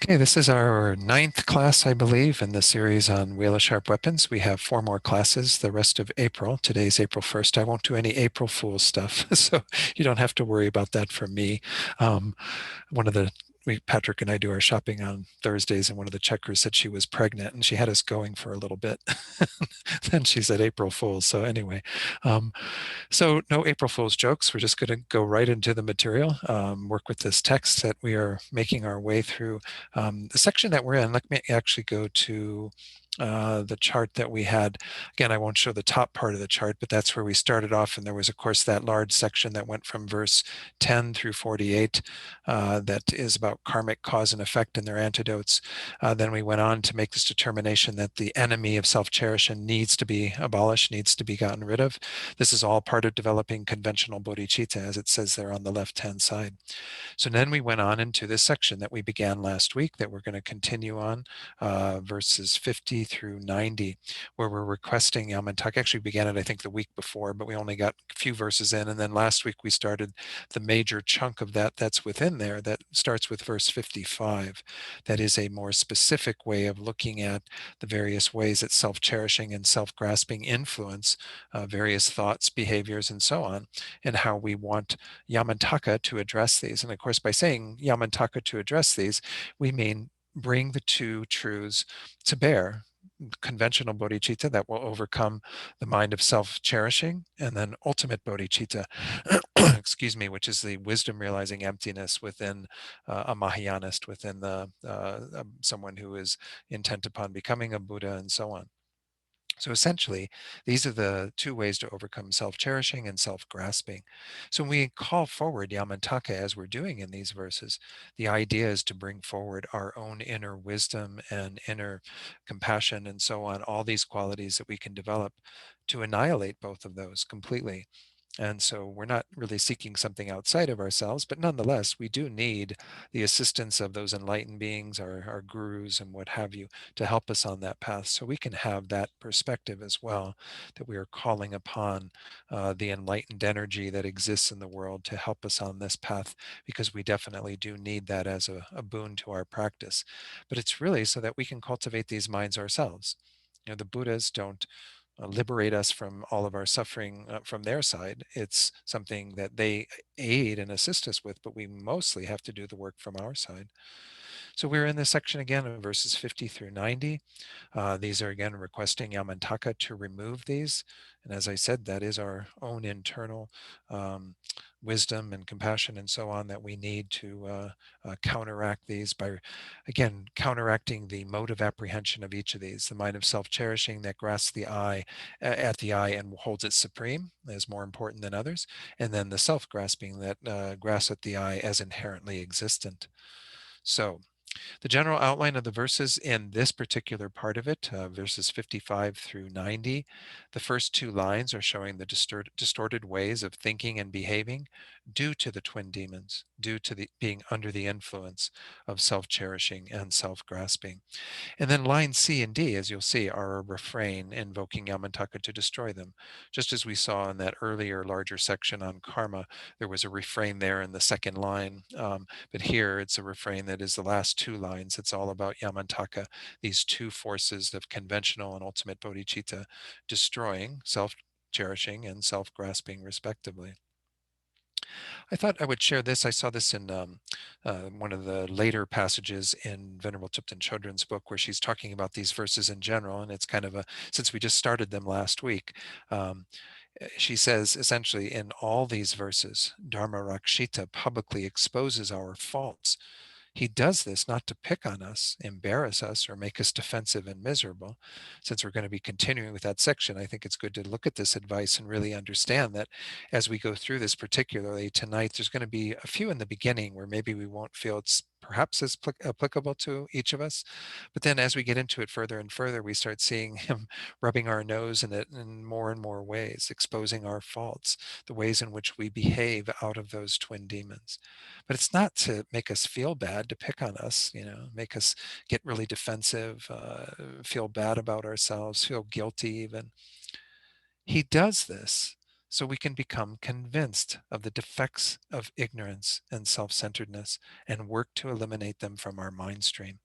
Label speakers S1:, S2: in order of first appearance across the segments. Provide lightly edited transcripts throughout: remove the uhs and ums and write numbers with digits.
S1: Okay, this is our ninth class, I believe, in the series on Wheel of Sharp Weapons. We have four more classes the rest of April. Today's April 1st. I won't do any April Fool's stuff, so you don't have to worry about that from me. Um, one of the Patrick and I do our shopping on Thursdays, and one of the checkers said she was pregnant, and she had us going for a little bit. Then she said April Fool's. So anyway, um, so no April Fool's jokes. We're just going to go right into the material, work with this text that we are making our way through. The section that we're in, let me actually go to the chart that we had. Again, I won't show the top part of the chart, but that's where we started off. And there was, of course, that large section that went from verse 10 through 48 that is about karmic cause and effect and their antidotes. Then we went on to make this determination that the enemy of self-cherishing needs to be abolished, needs to be gotten rid of. This is all part of developing conventional bodhicitta, as it says there on the left-hand side. So then we went on into this section that we began last week that we're going to continue on, verses 50 through 90, where we're requesting Yamantaka. Actually began it, I think, the week before, but we only got a few verses in. And then last week we started the major chunk of that that's within there that starts with verse 55. That is a more specific way of looking at the various ways that self-cherishing and self-grasping influence various thoughts, behaviors, and so on, and how we want Yamantaka to address these. And of course, by saying Yamantaka to address these, we mean bring the two truths to bear. Conventional bodhicitta that will overcome the mind of self-cherishing, and then ultimate bodhicitta, excuse me, which is the wisdom realizing emptiness within a Mahayanist, within someone who is intent upon becoming a Buddha, and so on. So essentially, these are the two ways to overcome self-cherishing and self-grasping. So when we call forward Yamantaka, as we're doing in these verses, the idea is to bring forward our own inner wisdom and inner compassion and so on, all these qualities that we can develop to annihilate both of those completely. And so we're not really seeking something outside of ourselves, but nonetheless, we do need the assistance of those enlightened beings, our gurus and what have you, to help us on that path. So we can have that perspective as well, that we are calling upon the enlightened energy that exists in the world to help us on this path, because we definitely do need that as a boon to our practice. But it's really so that we can cultivate these minds ourselves. The Buddhas don't liberate us from all of our suffering from their side. It's something that they aid and assist us with, but we mostly have to do the work from our side. So we're in this section again of verses 50 through 90. These are again requesting Yamantaka to remove these. And as I said, that is our own internal wisdom and compassion and so on that we need to counteract these by, again, counteracting the mode of apprehension of each of these. The mind of self-cherishing that grasps the eye at the eye and holds it supreme as more important than others. And then the self-grasping that grasps at the eye as inherently existent. So the general outline of the verses in this particular part of it, verses 55 through 90, the first two lines are showing the distorted ways of thinking and behaving due to the twin demons, due to the being under the influence of self-cherishing and self-grasping. And then lines C and D, as you'll see, are a refrain invoking Yamantaka to destroy them. Just as we saw in that earlier larger section on karma, there was a refrain there in the second line. But here it's a refrain that is the last two lines. It's all about Yamantaka, these two forces of conventional and ultimate bodhicitta, destroying self-cherishing and self-grasping respectively. I thought I would share this. I saw this in one of the later passages in Venerable Thupten Chodron's book, where she's talking about these verses in general. And it's kind of since we just started them last week, she says essentially in all these verses, Dharma Rakshita publicly exposes our faults. He does this not to pick on us, embarrass us, or make us defensive and miserable. Since we're going to be continuing with that section, I think it's good to look at this advice and really understand that as we go through this, particularly tonight, there's going to be a few in the beginning where maybe we won't feel it's perhaps as applicable to each of us. But then as we get into it further and further, we start seeing him rubbing our nose in it in more and more ways, exposing our faults, the ways in which we behave out of those twin demons. But it's not to make us feel bad, to pick on us, make us get really defensive, feel bad about ourselves, feel guilty even. He does this so we can become convinced of the defects of ignorance and self-centeredness and work to eliminate them from our mind stream.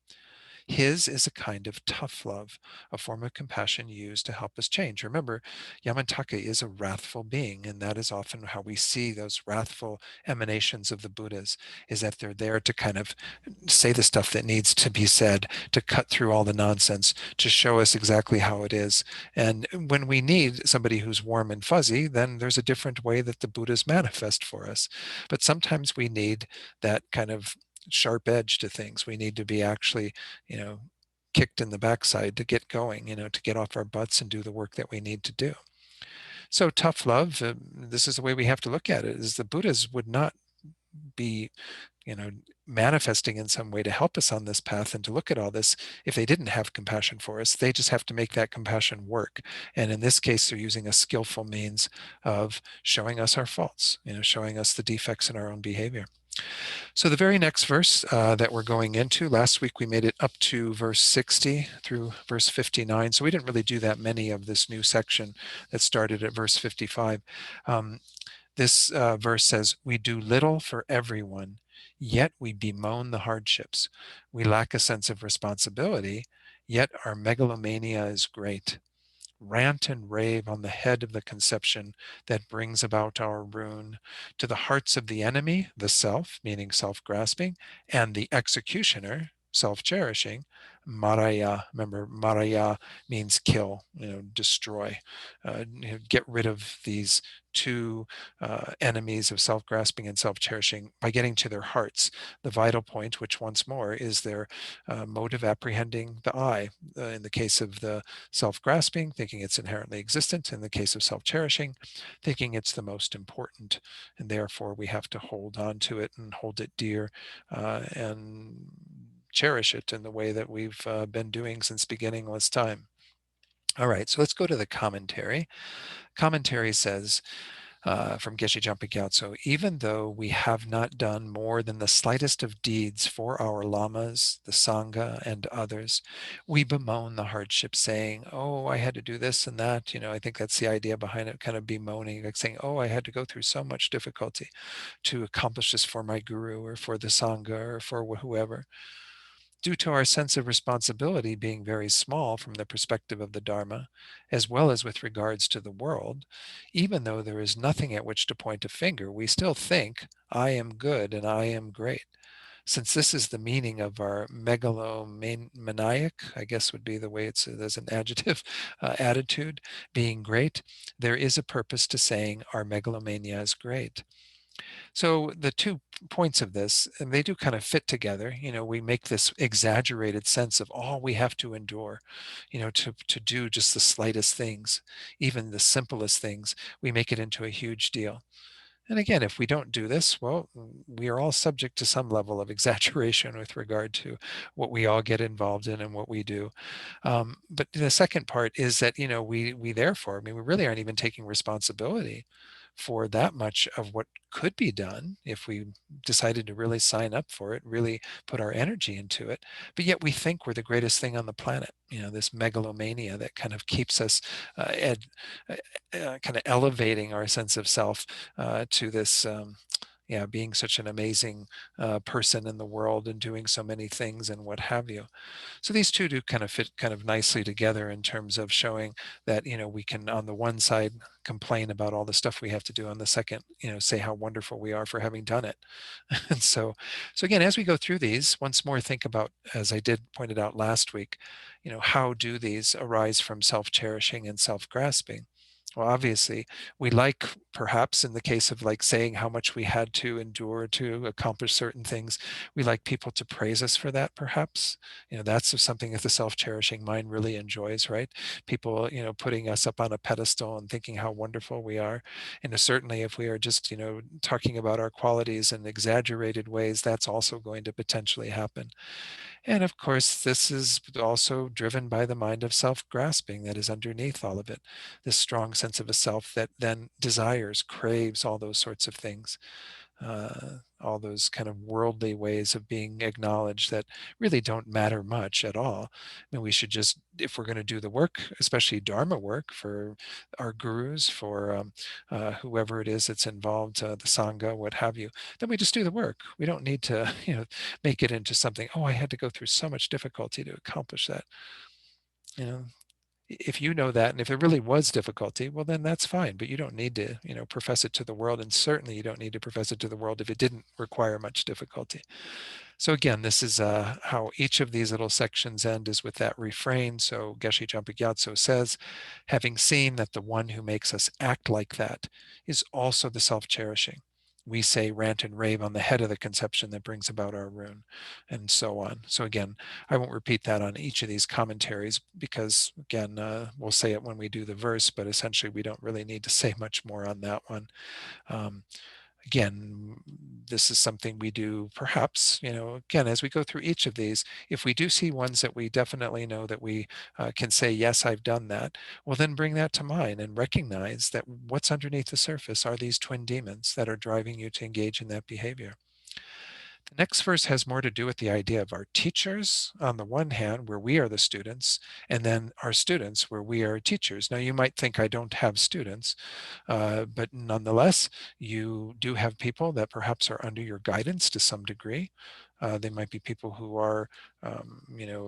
S1: His is a kind of tough love, a form of compassion used to help us change. Remember, Yamataka is a wrathful being, and that is often how we see those wrathful emanations of the Buddhas, is that they're there to kind of say the stuff that needs to be said, to cut through all the nonsense, to show us exactly how it is. And when we need somebody who's warm and fuzzy, then there's a different way that the Buddhas manifest for us. But sometimes we need that kind of sharp edge to things. We need to be actually, you know, kicked in the backside to get going, to get off our butts and do the work that we need to do. So tough love, this is the way we have to look at it, is the Buddhas would not be, you know, manifesting in some way to help us on this path and to look at all this if they didn't have compassion for us. They just have to make that compassion work. And in this case, they're using a skillful means of showing us our faults, showing us the defects in our own behavior. So the very next verse that we're going into, last week we made it up to verse 60 through verse 59. So we didn't really do that many of this new section that started at verse 55. This verse says, "We do little for everyone, yet we bemoan the hardships. We lack a sense of responsibility, yet our megalomania is great. Rant and rave on the head of the conception that brings about our ruin, to the hearts of the enemy, the self, meaning self-grasping, and the executioner, self-cherishing, maraya. Remember, maraya means kill, destroy. Get rid of these two enemies of self-grasping and self-cherishing by getting to their hearts. The vital point, which once more is their mode of apprehending the I. In the case of the self-grasping, thinking it's inherently existent. In the case of self-cherishing, thinking it's the most important, and therefore we have to hold on to it and hold it dear and cherish it in the way that we've been doing since beginningless time. All right, so let's go to the commentary. Commentary says, from Geshe Jampa Gyatso, even though we have not done more than the slightest of deeds for our lamas, the Sangha, and others, we bemoan the hardship, saying, oh, I had to do this and that. I think that's the idea behind it, kind of bemoaning, like saying, oh, I had to go through so much difficulty to accomplish this for my guru or for the Sangha or for whoever. Due to our sense of responsibility being very small from the perspective of the Dharma, as well as with regards to the world, even though there is nothing at which to point a finger, we still think, I am good and I am great. Since this is the meaning of our megalomaniac, I guess would be the way it's as an adjective, attitude, being great, there is a purpose to saying our megalomania is great. So the 2 points of this, and they do kind of fit together. We make this exaggerated sense of all we have to endure, to do just the slightest things, even the simplest things, we make it into a huge deal. And again, if we don't do this, well, we are all subject to some level of exaggeration with regard to what we all get involved in and what we do. But the second part is that, we therefore, we really aren't even taking responsibility for that much of what could be done if we decided to really sign up for it, really put our energy into it. But yet we think we're the greatest thing on the planet, this megalomania that kind of keeps us kind of elevating our sense of self to this being such an amazing person in the world and doing so many things and what have you. So these two do kind of fit kind of nicely together in terms of showing that, we can on the one side complain about all the stuff we have to do, on the second, say how wonderful we are for having done it. And so again, as we go through these, once more think about, as I did pointed out last week, how do these arise from self-cherishing and self-grasping? Well, obviously, we like, perhaps in the case of like saying how much we had to endure to accomplish certain things, we like people to praise us for that, perhaps. That's something that the self-cherishing mind really enjoys, right? People, putting us up on a pedestal and thinking how wonderful we are. And certainly if we are just, talking about our qualities in exaggerated ways, that's also going to potentially happen. And of course, this is also driven by the mind of self-grasping that is underneath all of it, this strong sense of a self that then desires, craves all those sorts of things. all those kind of worldly ways of being acknowledged that really don't matter much at all. I mean, we should just, if we're going to do the work, especially Dharma work for our gurus, for whoever it is that's involved, the Sangha, what have you, then we just do the work. We don't need to, make it into something, oh, I had to go through so much difficulty to accomplish that. You know, if you know that, and if it really was difficulty, well, then that's fine, but you don't need to, profess it to the world. And certainly you don't need to profess it to the world if it didn't require much difficulty. So again, this is how each of these little sections end, is with that refrain. So Geshe Jampa Gyatso says, having seen that the one who makes us act like that is also the self-cherishing, we say rant and rave on the head of the conception that brings about our ruin, and so on. So again, I won't repeat that on each of these commentaries because, again, we'll say it when we do the verse, but essentially we don't really need to say much more on that one. Um, Again, this is something we do perhaps, again, as we go through each of these, if we do see ones that we definitely know that we can say, yes, I've done that, well, then bring that to mind and recognize that what's underneath the surface are these twin demons that are driving you to engage in that behavior. The next verse has more to do with the idea of our teachers on the one hand, where we are the students, and then our students, where we are teachers. Now, you might think I don't have students, but nonetheless, you do have people that perhaps are under your guidance to some degree. They might be people who are,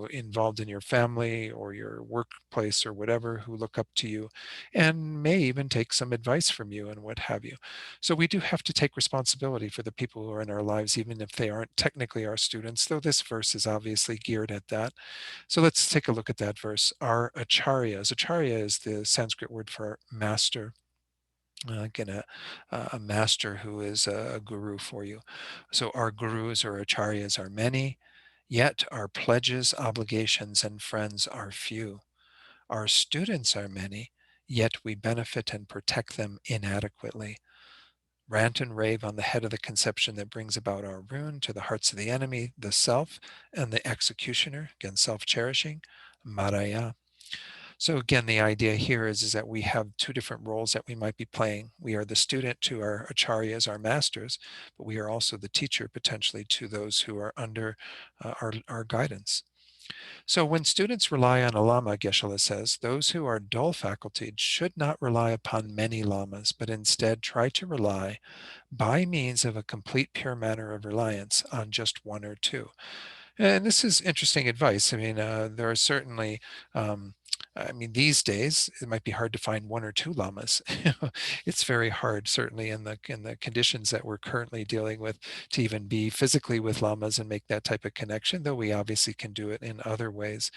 S1: involved in your family or your workplace or whatever, who look up to you and may even take some advice from you and what have you. So we do have to take responsibility for the people who are in our lives, even if they aren't technically our students, though this verse is obviously geared at that. So let's take a look at that verse. Our acharyas. Acharya is the Sanskrit word for master. Again, a master who is a guru for you. So our gurus or acharyas are many, yet our pledges, obligations, and friends are few. Our students are many, yet we benefit and protect them inadequately. Rant and rave on the head of the conception that brings about our ruin to the hearts of the enemy, the self, and the executioner, again, self-cherishing, Maraya. So again, the idea here is that we have two different roles that we might be playing. We are the student to our acharyas, our masters, but we are also the teacher potentially to those who are under our guidance. So when students rely on a lama, Geshe-la says, those who are dull facultied should not rely upon many lamas, but instead try to rely, by means of a complete pure manner of reliance, on just one or two. And this is interesting advice. I mean, there are certainly, I mean, these days it might be hard to find one or two lamas. It's very hard, certainly in the conditions that we're currently dealing with, to even be physically with lamas and make that type of connection. Though we obviously can do it in other ways.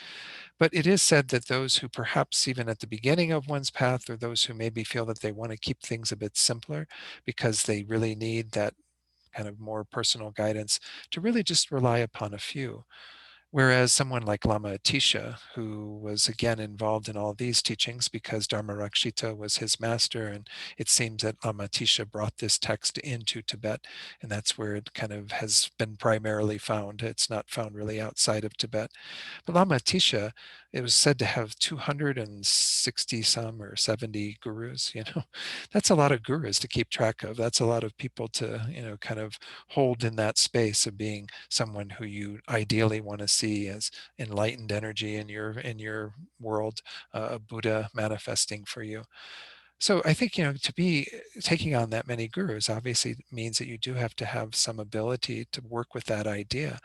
S1: But it is said that those who perhaps even at the beginning of one's path, or those who maybe feel that they want to keep things a bit simpler because they really need that kind of more personal guidance, to really just rely upon a few. Whereas someone like Lama Atisha, who was again involved in all these teachings because Dharmarakshita was his master, and it seems that Lama Atisha brought this text into Tibet, and that's where it kind of has been primarily found. It's not found really outside of Tibet. But Lama Atisha, it was said to have 260 some or 70 gurus. That's a lot of gurus to keep track of. That's a lot of people to, kind of hold in that space of being someone who you ideally want to see as enlightened energy in your world, a Buddha manifesting for you. So I think, to be taking on that many gurus obviously means that you do have to have some ability to work with that idea.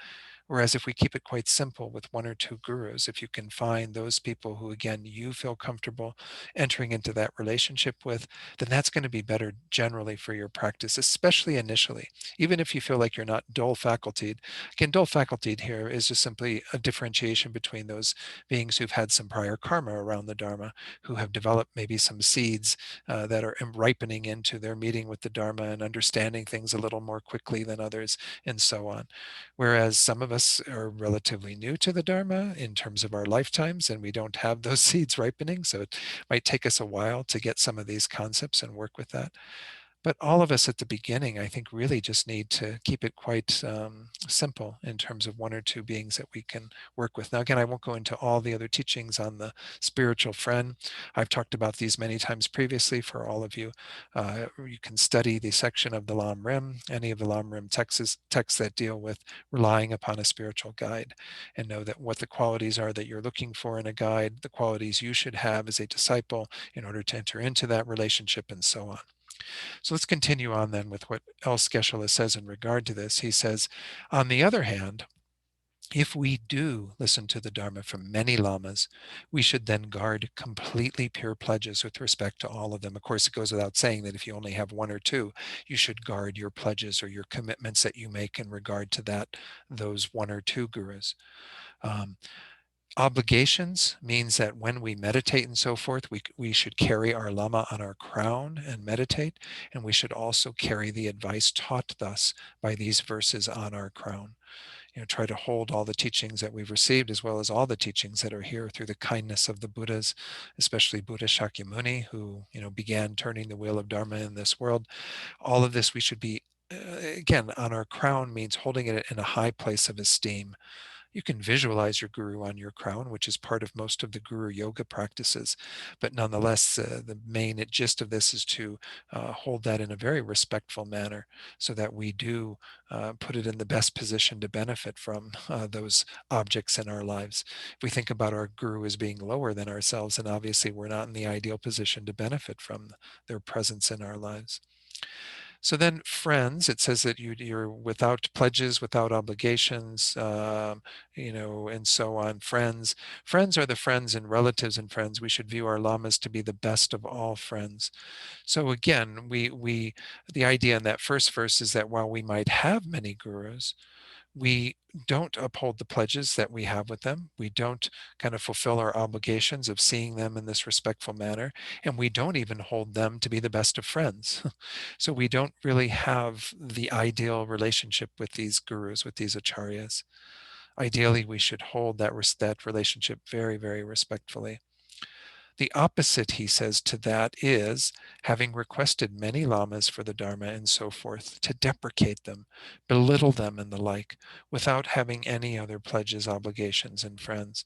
S1: Whereas if we keep it quite simple with one or two gurus, if you can find those people who, again, you feel comfortable entering into that relationship with, then that's going to be better generally for your practice, especially initially. Even if you feel like you're not dull facultied. Again, dull facultied here is just simply a differentiation between those beings who've had some prior karma around the Dharma, who have developed maybe some seeds that are ripening into their meeting with the Dharma and understanding things a little more quickly than others, and so on. Whereas some of us are relatively new to the Dharma in terms of our lifetimes, and we don't have those seeds ripening. So it might take us a while to get some of these concepts and work with that. But all of us at the beginning, I think, really just need to keep it quite simple in terms of one or two beings that we can work with. Now, again, I won't go into all the other teachings on the spiritual friend. I've talked about these many times previously for all of you. You can study the section of the Lam Rim, any of the Lam Rim texts that deal with relying upon a spiritual guide, and know that what the qualities are that you're looking for in a guide, the qualities you should have as a disciple in order to enter into that relationship, and so on. So let's continue on then with what else Geshe-la says in regard to this. He says, on the other hand, if we do listen to the Dharma from many lamas, we should then guard completely pure pledges with respect to all of them. Of course, it goes without saying that if you only have one or two, you should guard your pledges or your commitments that you make in regard to those one or two gurus. Um, Obligations means that when we meditate and so forth, we should carry our lama on our crown and meditate, and we should also carry the advice taught thus by these verses on our crown. Try to hold all the teachings that we've received, as well as all the teachings that are here through the kindness of the Buddhas, especially Buddha Shakyamuni, who began turning the wheel of Dharma in this world. All of this we should be, again, on our crown means holding it in a high place of esteem. You can visualize your guru on your crown, which is part of most of the guru yoga practices. But nonetheless, the main gist of this is to hold that in a very respectful manner so that we do put it in the best position to benefit from those objects in our lives. If we think about our guru as being lower than ourselves, then obviously we're not in the ideal position to benefit from their presence in our lives. So then friends, it says that you're without pledges, without obligations, and so on. Friends are the friends and relatives and friends. We should view our lamas to be the best of all friends. So again, the idea in that first verse is that while we might have many gurus, we don't uphold the pledges that we have with them. We don't kind of fulfill our obligations of seeing them in this respectful manner. And we don't even hold them to be the best of friends. So we don't really have the ideal relationship with these gurus, with these acharyas. Ideally, we should hold that relationship very, very respectfully. The opposite, he says, to that is, having requested many lamas for the Dharma and so forth, to deprecate them, belittle them, and the like, without having any other pledges, obligations, and friends.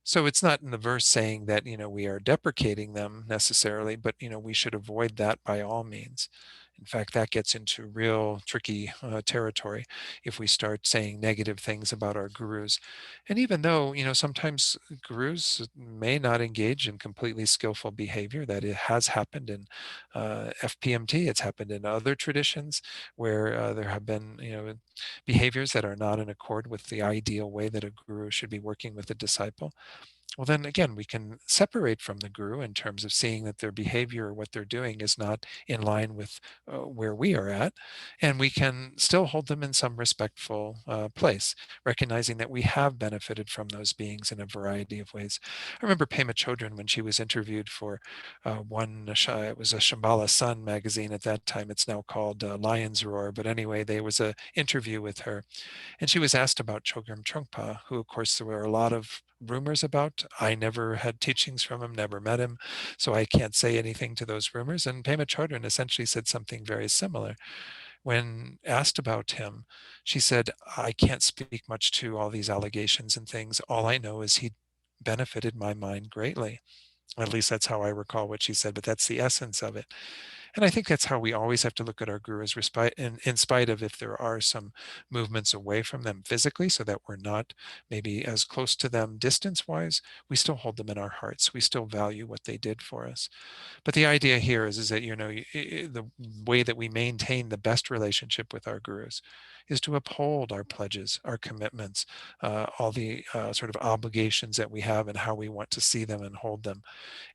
S1: So it's not in the verse saying that, we are deprecating them necessarily, but, we should avoid that by all means. In fact, that gets into real tricky territory if we start saying negative things about our gurus. And even though, sometimes gurus may not engage in completely skillful behavior, that it has happened in FPMT, it's happened in other traditions where there have been, behaviors that are not in accord with the ideal way that a guru should be working with a disciple. Well, then again, we can separate from the guru in terms of seeing that their behavior or what they're doing is not in line with where we are at. And we can still hold them in some respectful place, recognizing that we have benefited from those beings in a variety of ways. I remember Pema Chodron when she was interviewed for it was a Shambhala Sun magazine at that time. It's now called Lion's Roar. But anyway, there was an interview with her. And she was asked about Chogyam Trungpa, who, of course, there were a lot of rumors about. I never had teachings from him, never met him, so I can't say anything to those rumors. And Pema Chodron essentially said something very similar. When asked about him, she said, I can't speak much to all these allegations and things. All I know is he benefited my mind greatly. At least that's how I recall what she said, but that's the essence of it. And I think that's how we always have to look at our gurus, in spite of if there are some movements away from them physically, so that we're not maybe as close to them distance-wise, we still hold them in our hearts. We still value what they did for us. But the idea here is that, the way that we maintain the best relationship with our gurus is to uphold our pledges, our commitments, all the sort of obligations that we have and how we want to see them and hold them,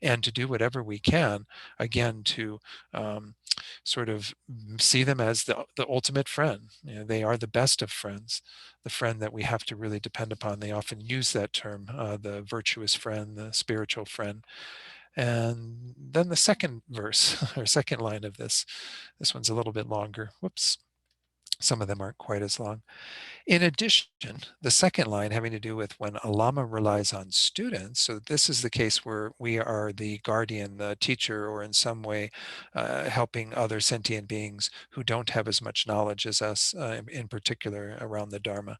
S1: and to do whatever we can, again, to sort of see them as the ultimate friend. They are the best of friends, the friend that we have to really depend upon. They often use that term, the virtuous friend, the spiritual friend. And then the second verse or second line of this one's a little bit longer. Whoops. Some of them aren't quite as long. In addition, the second line having to do with when a lama relies on students, so this is the case where we are the guardian, the teacher, or in some way helping other sentient beings who don't have as much knowledge as us, in particular around the Dharma.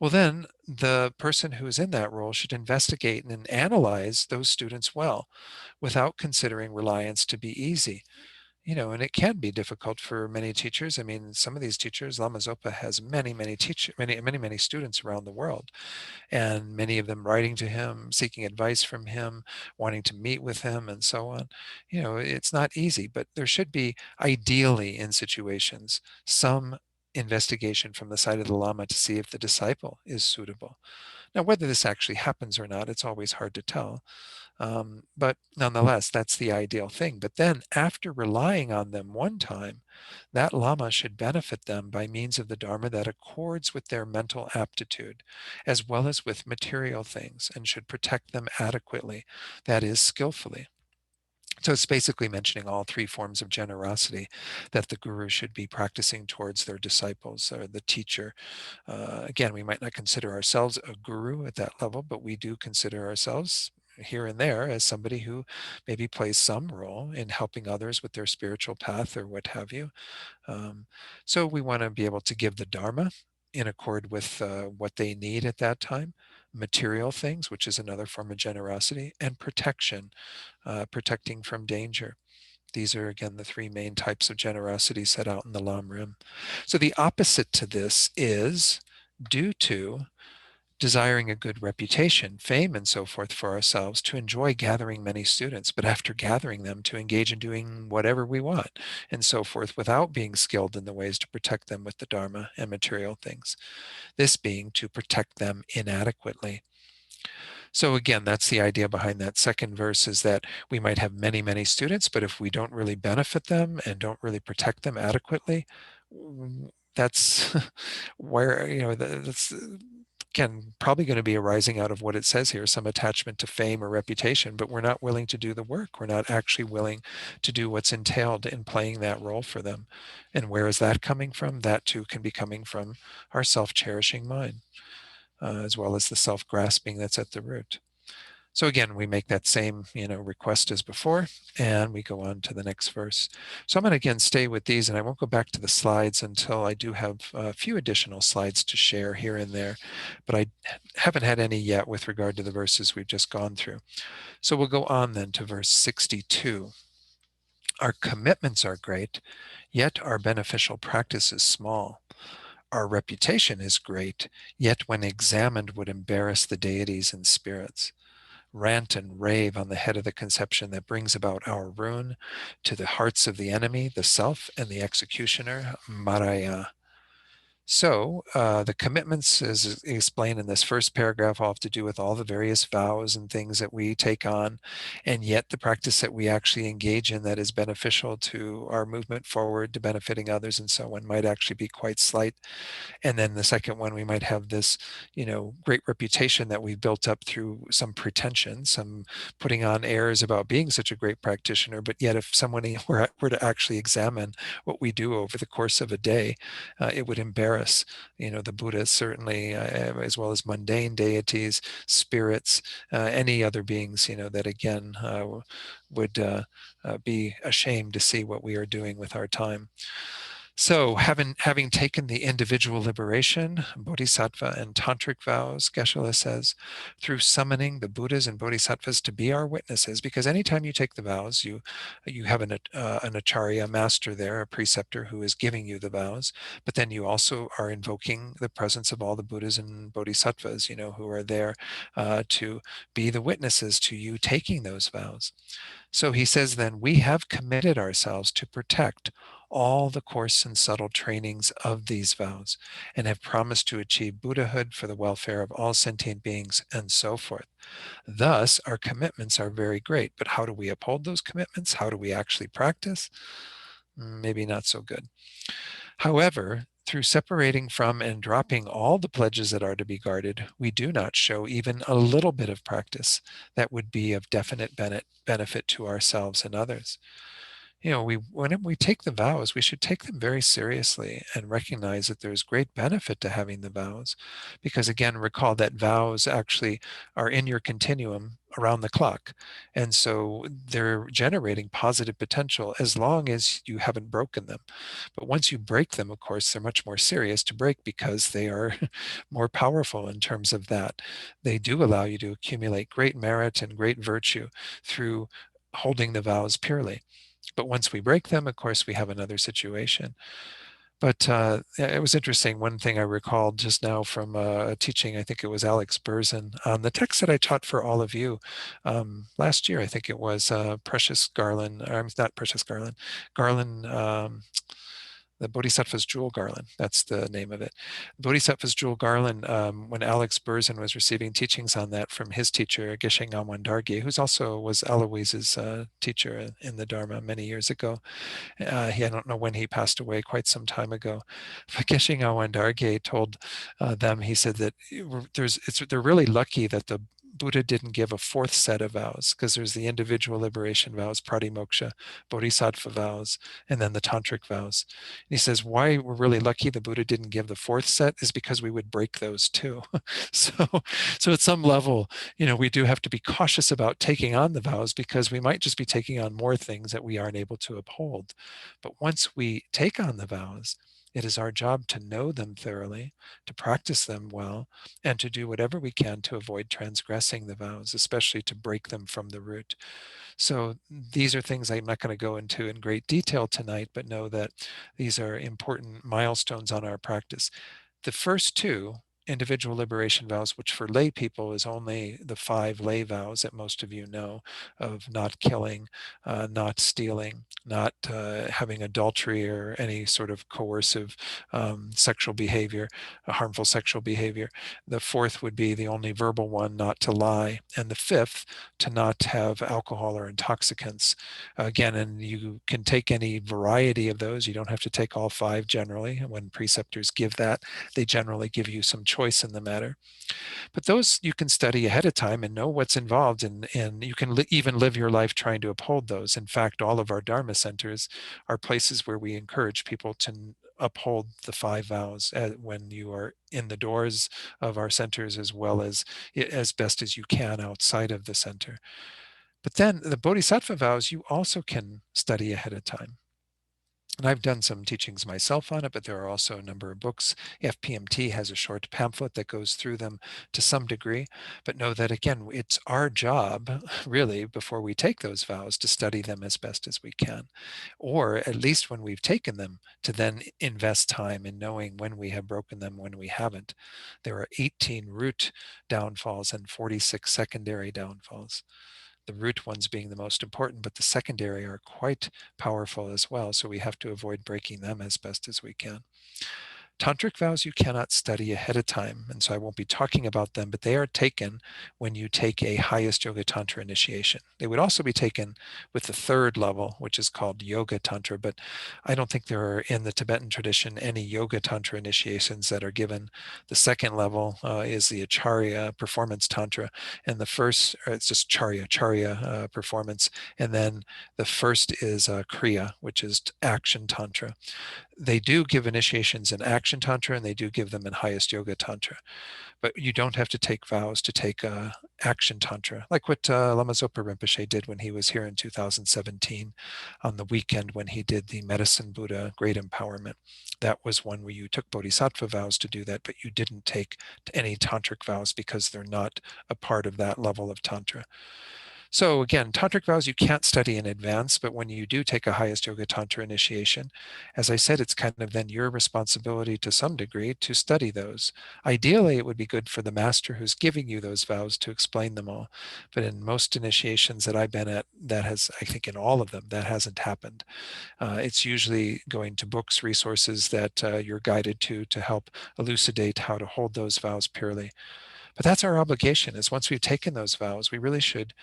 S1: Well, then the person who is in that role should investigate and analyze those students well without considering reliance to be easy. And it can be difficult for many teachers. I mean, some of these teachers, Lama Zopa has many students around the world, and many of them writing to him, seeking advice from him, wanting to meet with him, and so on. It's not easy, but there should be, ideally in situations, some investigation from the side of the Lama to see if the disciple is suitable. Now, whether this actually happens or not, it's always hard to tell. But nonetheless, that's the ideal thing. But then after relying on them one time, that Lama should benefit them by means of the Dharma that accords with their mental aptitude, as well as with material things, and should protect them adequately, that is, skillfully. So it's basically mentioning all three forms of generosity that the guru should be practicing towards their disciples or the teacher. Again, we might not consider ourselves a guru at that level, but we do consider ourselves here and there as somebody who maybe plays some role in helping others with their spiritual path or what have you. So we want to be able to give the Dharma in accord with what they need at that time, material things, which is another form of generosity, and protection, protecting from danger. These are, again, the three main types of generosity set out in the Lam Rim. So the opposite to this is due to desiring a good reputation, fame, and so forth for ourselves, to enjoy gathering many students, but after gathering them, to engage in doing whatever we want, and so forth, without being skilled in the ways to protect them with the Dharma and material things. This being to protect them inadequately. So again, that's the idea behind that second verse, is that we might have many students, but if we don't really benefit them and don't really protect them adequately, that's where, that's again probably going to be arising out of what it says here, some attachment to fame or reputation, but we're not willing to do the work. We're not actually willing to do what's entailed in playing that role for them. And where is that coming from? That too can be coming from our self-cherishing mind, as well as the self-grasping that's at the root. So again, we make that same, request as before, and we go on to the next verse. So I'm going to again stay with these, and I won't go back to the slides until I do have a few additional slides to share here and there, but I haven't had any yet with regard to the verses we've just gone through. So we'll go on then to verse 62. Our commitments are great, yet our beneficial practice is small. Our reputation is great, yet when examined would embarrass the deities and spirits. Rant and rave on the head of the conception that brings about our ruin, to the hearts of the enemy, the self, and the executioner, Maraya. So the commitments, as explained in this first paragraph, all have to do with all the various vows and things that we take on, and yet the practice that we actually engage in that is beneficial to our movement forward, to benefiting others and so on, might actually be quite slight. And then the second one, we might have this, great reputation that we've built up through some pretension, some putting on airs about being such a great practitioner. But yet, if someone were to actually examine what we do over the course of a day, it would embarrass, the Buddhas certainly, as well as mundane deities, spirits, any other beings, that again would be ashamed to see what we are doing with our time. So, having taken the individual liberation, bodhisattva, and tantric vows, Geshe-la says, through summoning the Buddhas and bodhisattvas to be our witnesses, because anytime you take the vows, you have an acharya, master there, a preceptor who is giving you the vows, but then you also are invoking the presence of all the Buddhas and bodhisattvas, who are there to be the witnesses to you taking those vows. So he says, then, we have committed ourselves to protect all the coarse and subtle trainings of these vows, and have promised to achieve Buddhahood for the welfare of all sentient beings, and so forth. Thus, our commitments are very great. But how do we uphold those commitments? How do we actually practice? Maybe not so good. However, through separating from and dropping all the pledges that are to be guarded, we do not show even a little bit of practice that would be of definite benefit to ourselves and others. when we take the vows, we should take them very seriously and recognize that there's great benefit to having the vows. Because again, recall that vows actually are in your continuum around the clock. And so they're generating positive potential as long as you haven't broken them. But once you break them, of course, they're much more serious to break because they are more powerful in terms of that. They do allow you to accumulate great merit and great virtue through holding the vows purely. But once we break them, of course, we have another situation. But it was interesting. One thing I recalled just now from a teaching, I think it was Alex Berzin, on the text that I taught for all of you last year. I think it was Precious Garland, or not Precious Garland, Garland. The Bodhisattva's Jewel Garland. That's the name of it. Bodhisattva's Jewel Garland, when Alex Berzin was receiving teachings on that from his teacher, Geshe Ngawang Dargye, who's also was Eloise's teacher in the Dharma many years ago. I don't know when he passed away, quite some time ago. But Geshe Ngawang Dargye told them, he said that they're really lucky that the Buddha didn't give a fourth set of vows, because there's the individual liberation vows, pratimoksha, bodhisattva vows, and then the tantric vows. And he says why we're really lucky the Buddha didn't give the fourth set is because we would break those too. so, so at some level, we do have to be cautious about taking on the vows, because we might just be taking on more things that we aren't able to uphold. But once we take on the vows, it is our job to know them thoroughly, to practice them well, and to do whatever we can to avoid transgressing the vows, especially to break them from the root. So these are things I'm not going to go into in great detail tonight, but know that these are important milestones on our practice. The first two, individual liberation vows, which for lay people is only the 5 lay vows that most of you know, of not killing, not stealing, not having adultery or any sort of coercive sexual behavior, harmful sexual behavior. The fourth would be the only verbal one, not to lie. And the fifth, to not have alcohol or intoxicants. Again, and you can take any variety of those. You don't have to take all 5 generally. When preceptors give that, they generally give you some choice in the matter. But those you can study ahead of time and know what's involved, and you can even live your life trying to uphold those. In fact, all of our Dharma centers are places where we encourage people to uphold the 5 vows when you are in the doors of our centers, as best as you can outside of the center. But then the Bodhisattva vows you also can study ahead of time. And I've done some teachings myself on it, but there are also a number of books. FPMT has a short pamphlet that goes through them to some degree. But know that, again, it's our job, really, before we take those vows, to study them as best as we can. Or at least when we've taken them, to then invest time in knowing when we have broken them, when we haven't. There are 18 root downfalls and 46 secondary downfalls, the root ones being the most important, but the secondary are quite powerful as well. So we have to avoid breaking them as best as we can. Tantric vows you cannot study ahead of time, and so I won't be talking about them, but they are taken when you take a highest Yoga Tantra initiation. They would also be taken with the 3rd level, which is called Yoga Tantra, but I don't think there are in the Tibetan tradition any Yoga Tantra initiations that are given. The 2nd level is the Acharya Performance Tantra, and the first, it's just Charya Performance, and then the first is Kriya, which is Action Tantra. They do give initiations in Action Tantra, and they do give them in highest Yoga Tantra. But you don't have to take vows to take Action Tantra, like what Lama Zopa Rinpoche did when he was here in 2017 on the weekend when he did the Medicine Buddha Great Empowerment. That was one where you took Bodhisattva vows to do that, but you didn't take any Tantric vows because they're not a part of that level of Tantra. So again, tantric vows you can't study in advance, but when you do take a highest yoga tantra initiation, as I said, it's kind of then your responsibility to some degree to study those. Ideally, it would be good for the master who's giving you those vows to explain them all. But in most initiations that I've been at, that has, I think in all of them, that hasn't happened. It's usually going to books, resources that you're guided to help elucidate how to hold those vows purely. But that's our obligation, is once we've taken those vows, we really should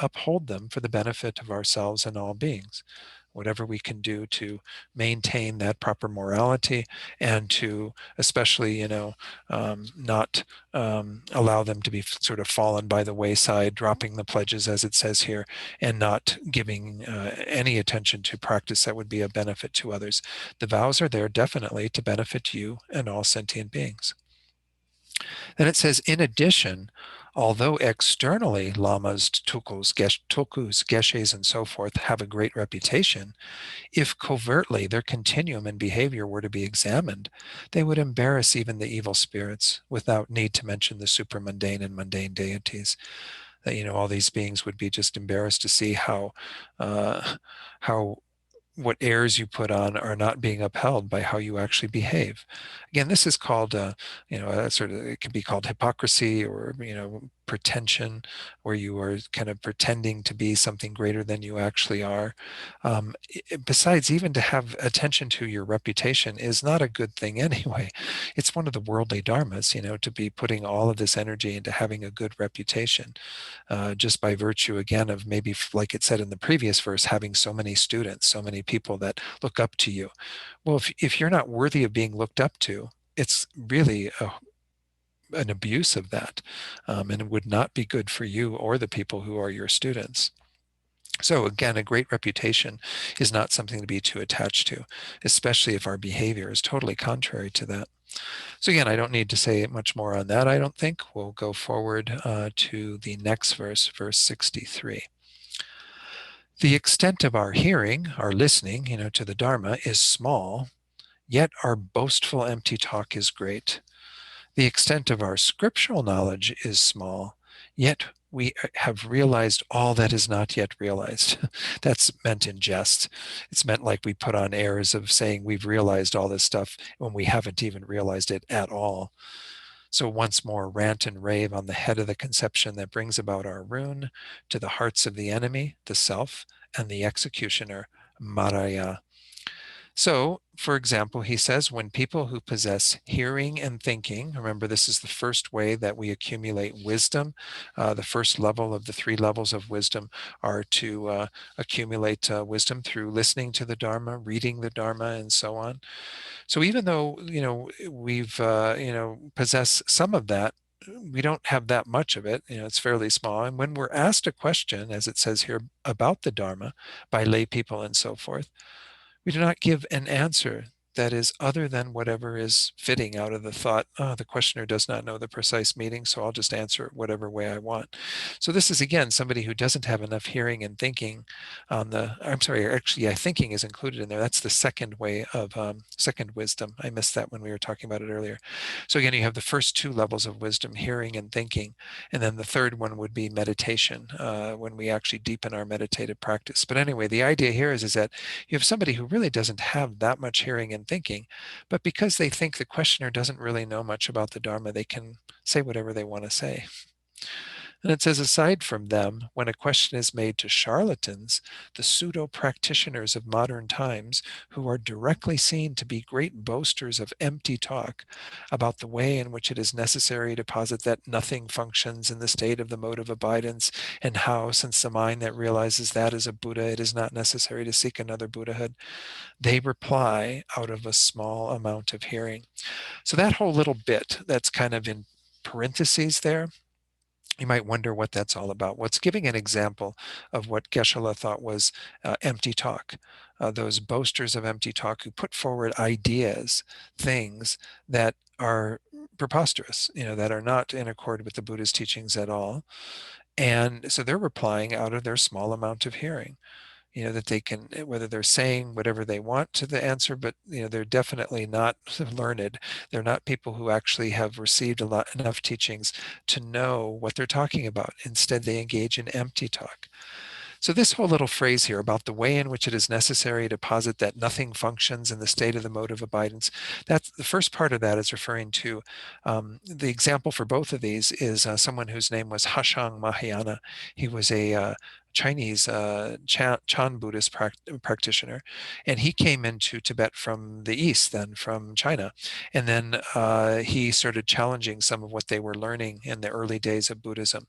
S1: uphold them for the benefit of ourselves and all beings. whatever we can do to maintain that proper morality and to especially, not allow them to be sort of fallen by the wayside, dropping the pledges as it says here, and not giving any attention to practice that would be a benefit to others. The vows are there definitely to benefit you and all sentient beings. Then it says, in addition, although externally lamas, tulkus, geshes, and so forth have a great reputation, if covertly their continuum and behavior were to be examined, they would embarrass even the evil spirits, without need to mention the supramundane and mundane deities. That, all these beings would be just embarrassed to see how what airs you put on are not being upheld by how you actually behave. Again, this is called, it can be called hypocrisy, or, pretension, where you are kind of pretending to be something greater than you actually are. Besides, even to have attention to your reputation is not a good thing anyway. It's one of the worldly dharmas, to be putting all of this energy into having a good reputation, just by virtue, again, of maybe, like it said in the previous verse, having so many students, so many people that look up to you. Well, if you're not worthy of being looked up to, it's really an abuse of that, and it would not be good for you or the people who are your students. So again, a great reputation is not something to be too attached to, especially if our behavior is totally contrary to that. So again, I don't need to say much more on that, I don't think. We'll go forward to the next verse, verse 63. The extent of our hearing, our listening, to the Dharma is small, yet our boastful empty talk is great. The extent of our scriptural knowledge is small, yet we have realized all that is not yet realized. That's meant in jest. It's meant like we put on airs of saying we've realized all this stuff when we haven't even realized it at all. So once more, rant and rave on the head of the conception that brings about our ruin, to the hearts of the enemy, the self, and the executioner, Maraya. So, for example, he says, when people who possess hearing and thinking, remember this is the first way that we accumulate wisdom. The first level of the 3 levels of wisdom are to accumulate wisdom through listening to the Dharma, reading the Dharma, and so on. So even though, we've, possess some of that, we don't have that much of it. It's fairly small. And when we're asked a question, as it says here, about the Dharma by lay people and so forth, we do not give an answer that is other than whatever is fitting out of the thought, oh, the questioner does not know the precise meaning, so I'll just answer it whatever way I want. So this is, again, somebody who doesn't have enough hearing and thinking on thinking is included in there. That's the second way of second wisdom. I missed that when we were talking about it earlier. So again, you have the first 2 levels of wisdom, hearing and thinking, and then the third one would be meditation, when we actually deepen our meditative practice. But anyway, the idea here is that you have somebody who really doesn't have that much hearing and thinking, but because they think the questioner doesn't really know much about the Dharma, they can say whatever they want to say. And it says, aside from them, when a question is made to charlatans, the pseudo-practitioners of modern times, who are directly seen to be great boasters of empty talk about the way in which it is necessary to posit that nothing functions in the state of the mode of abidance, and how, since the mind that realizes that is a Buddha, it is not necessary to seek another Buddhahood, they reply out of a small amount of hearing. So that whole little bit that's kind of in parentheses there, you might wonder what that's all about. Well, it's giving an example of what Geshe-la thought was empty talk. Those boasters of empty talk who put forward ideas, things that are preposterous, that are not in accord with the Buddha's teachings at all. And so they're replying out of their small amount of hearing. That they can, whether they're saying whatever they want to the answer, but, they're definitely not learned. They're not people who actually have received enough teachings to know what they're talking about. Instead, they engage in empty talk. So this whole little phrase here about the way in which it is necessary to posit that nothing functions in the state of the mode of abidance, that's the first part of that is referring to the example for both of these is someone whose name was Hashang Mahayana. He was a Chinese Chan Buddhist practitioner, and he came into Tibet from the east, then from China, and then he started challenging some of what they were learning in the early days of Buddhism.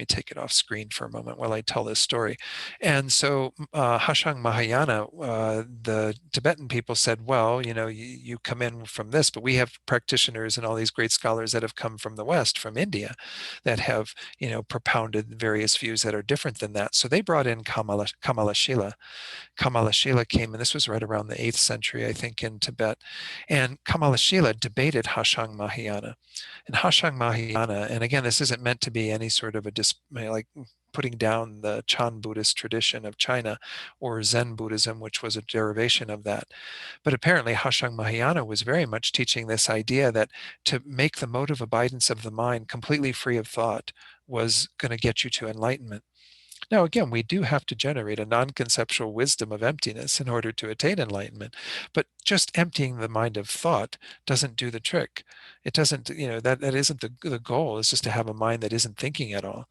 S1: me take it off screen for a moment while I tell this story. And so Hashang Mahayana, the Tibetan people said, well, you come in from this, but we have practitioners and all these great scholars that have come from the West, from India, that have, propounded various views that are different than that. So they brought in Kamalashila. Kamalashila came, and this was right around the 8th century, I think, in Tibet. And Kamalashila debated Hashang Mahayana. And Hashang Mahayana, and again, this isn't meant to be any sort of like putting down the Chan Buddhist tradition of China or Zen Buddhism, which was a derivation of that. But apparently, Hashang Mahayana was very much teaching this idea that to make the mode of abidance of the mind completely free of thought was going to get you to enlightenment. Now, again, we do have to generate a non-conceptual wisdom of emptiness in order to attain enlightenment, but just emptying the mind of thought doesn't do the trick. It doesn't, that isn't the goal, is just to have a mind that isn't thinking at all,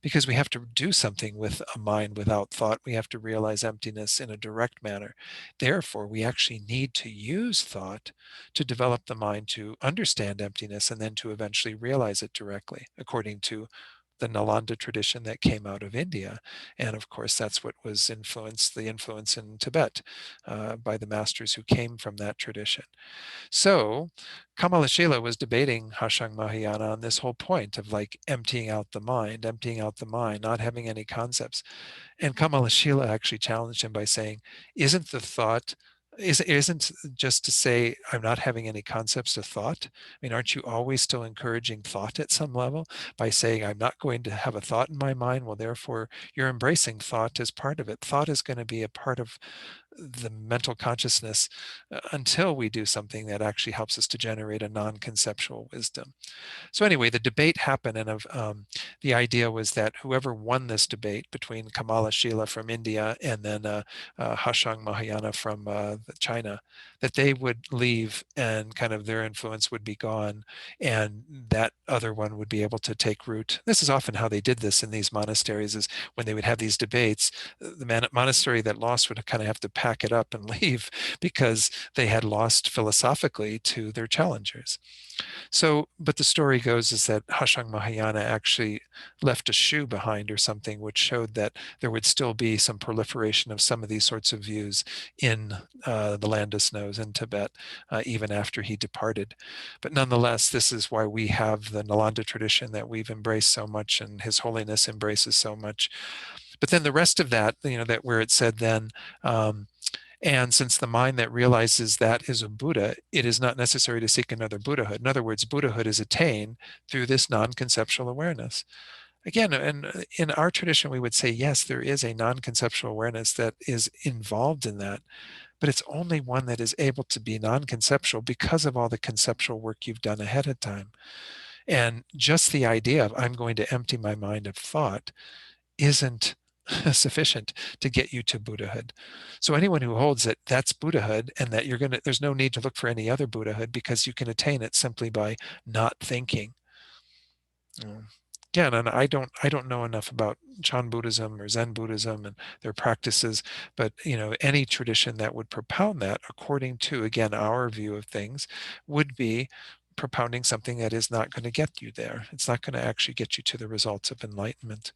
S1: because we have to do something with a mind without thought. We have to realize emptiness in a direct manner. Therefore, we actually need to use thought to develop the mind to understand emptiness and then to eventually realize it directly, according to the Nalanda tradition that came out of India. And of course, that's what was the influence in Tibet by the masters who came from that tradition. So Kamalashila was debating Hashang Mahayana on this whole point of like emptying out the mind, not having any concepts. And Kamalashila actually challenged him by saying, isn't the thought, isn't just to say, I'm not having any concepts of thought? I mean, aren't you always still encouraging thought at some level by saying, I'm not going to have a thought in my mind? Well, therefore, you're embracing thought as part of it. Thought is going to be a part of the mental consciousness until we do something that actually helps us to generate a non-conceptual wisdom. So anyway, the debate happened, and the idea was that whoever won this debate between Kamala Shila from India and then Hashang Mahayana from China, that they would leave and kind of their influence would be gone, and that other one would be able to take root. This is often how they did this in these monasteries, is when they would have these debates, the monastery that lost would kind of have to pack it up and leave because they had lost philosophically to their challengers. So, but the story goes is that Hashang Mahayana actually left a shoe behind or something, which showed that there would still be some proliferation of some of these sorts of views in the land of snows in Tibet, even after he departed. But nonetheless, this is why we have the Nalanda tradition that we've embraced so much, and His Holiness embraces so much. But then the rest of that, that where it said then, and since the mind that realizes that is a Buddha, it is not necessary to seek another Buddhahood. In other words, Buddhahood is attained through this non-conceptual awareness. Again, and in our tradition, we would say, yes, there is a non-conceptual awareness that is involved in that, but it's only one that is able to be non-conceptual because of all the conceptual work you've done ahead of time. And just the idea of I'm going to empty my mind of thought isn't sufficient to get you to Buddhahood. So anyone who holds that that's Buddhahood and that there's no need to look for any other Buddhahood because you can attain it simply by not thinking. Again, and I don't know enough about Chan Buddhism or Zen Buddhism and their practices, but any tradition that would propound that, according to again our view of things, would be propounding something that is not going to get you there. It's not going to actually get you to the results of enlightenment.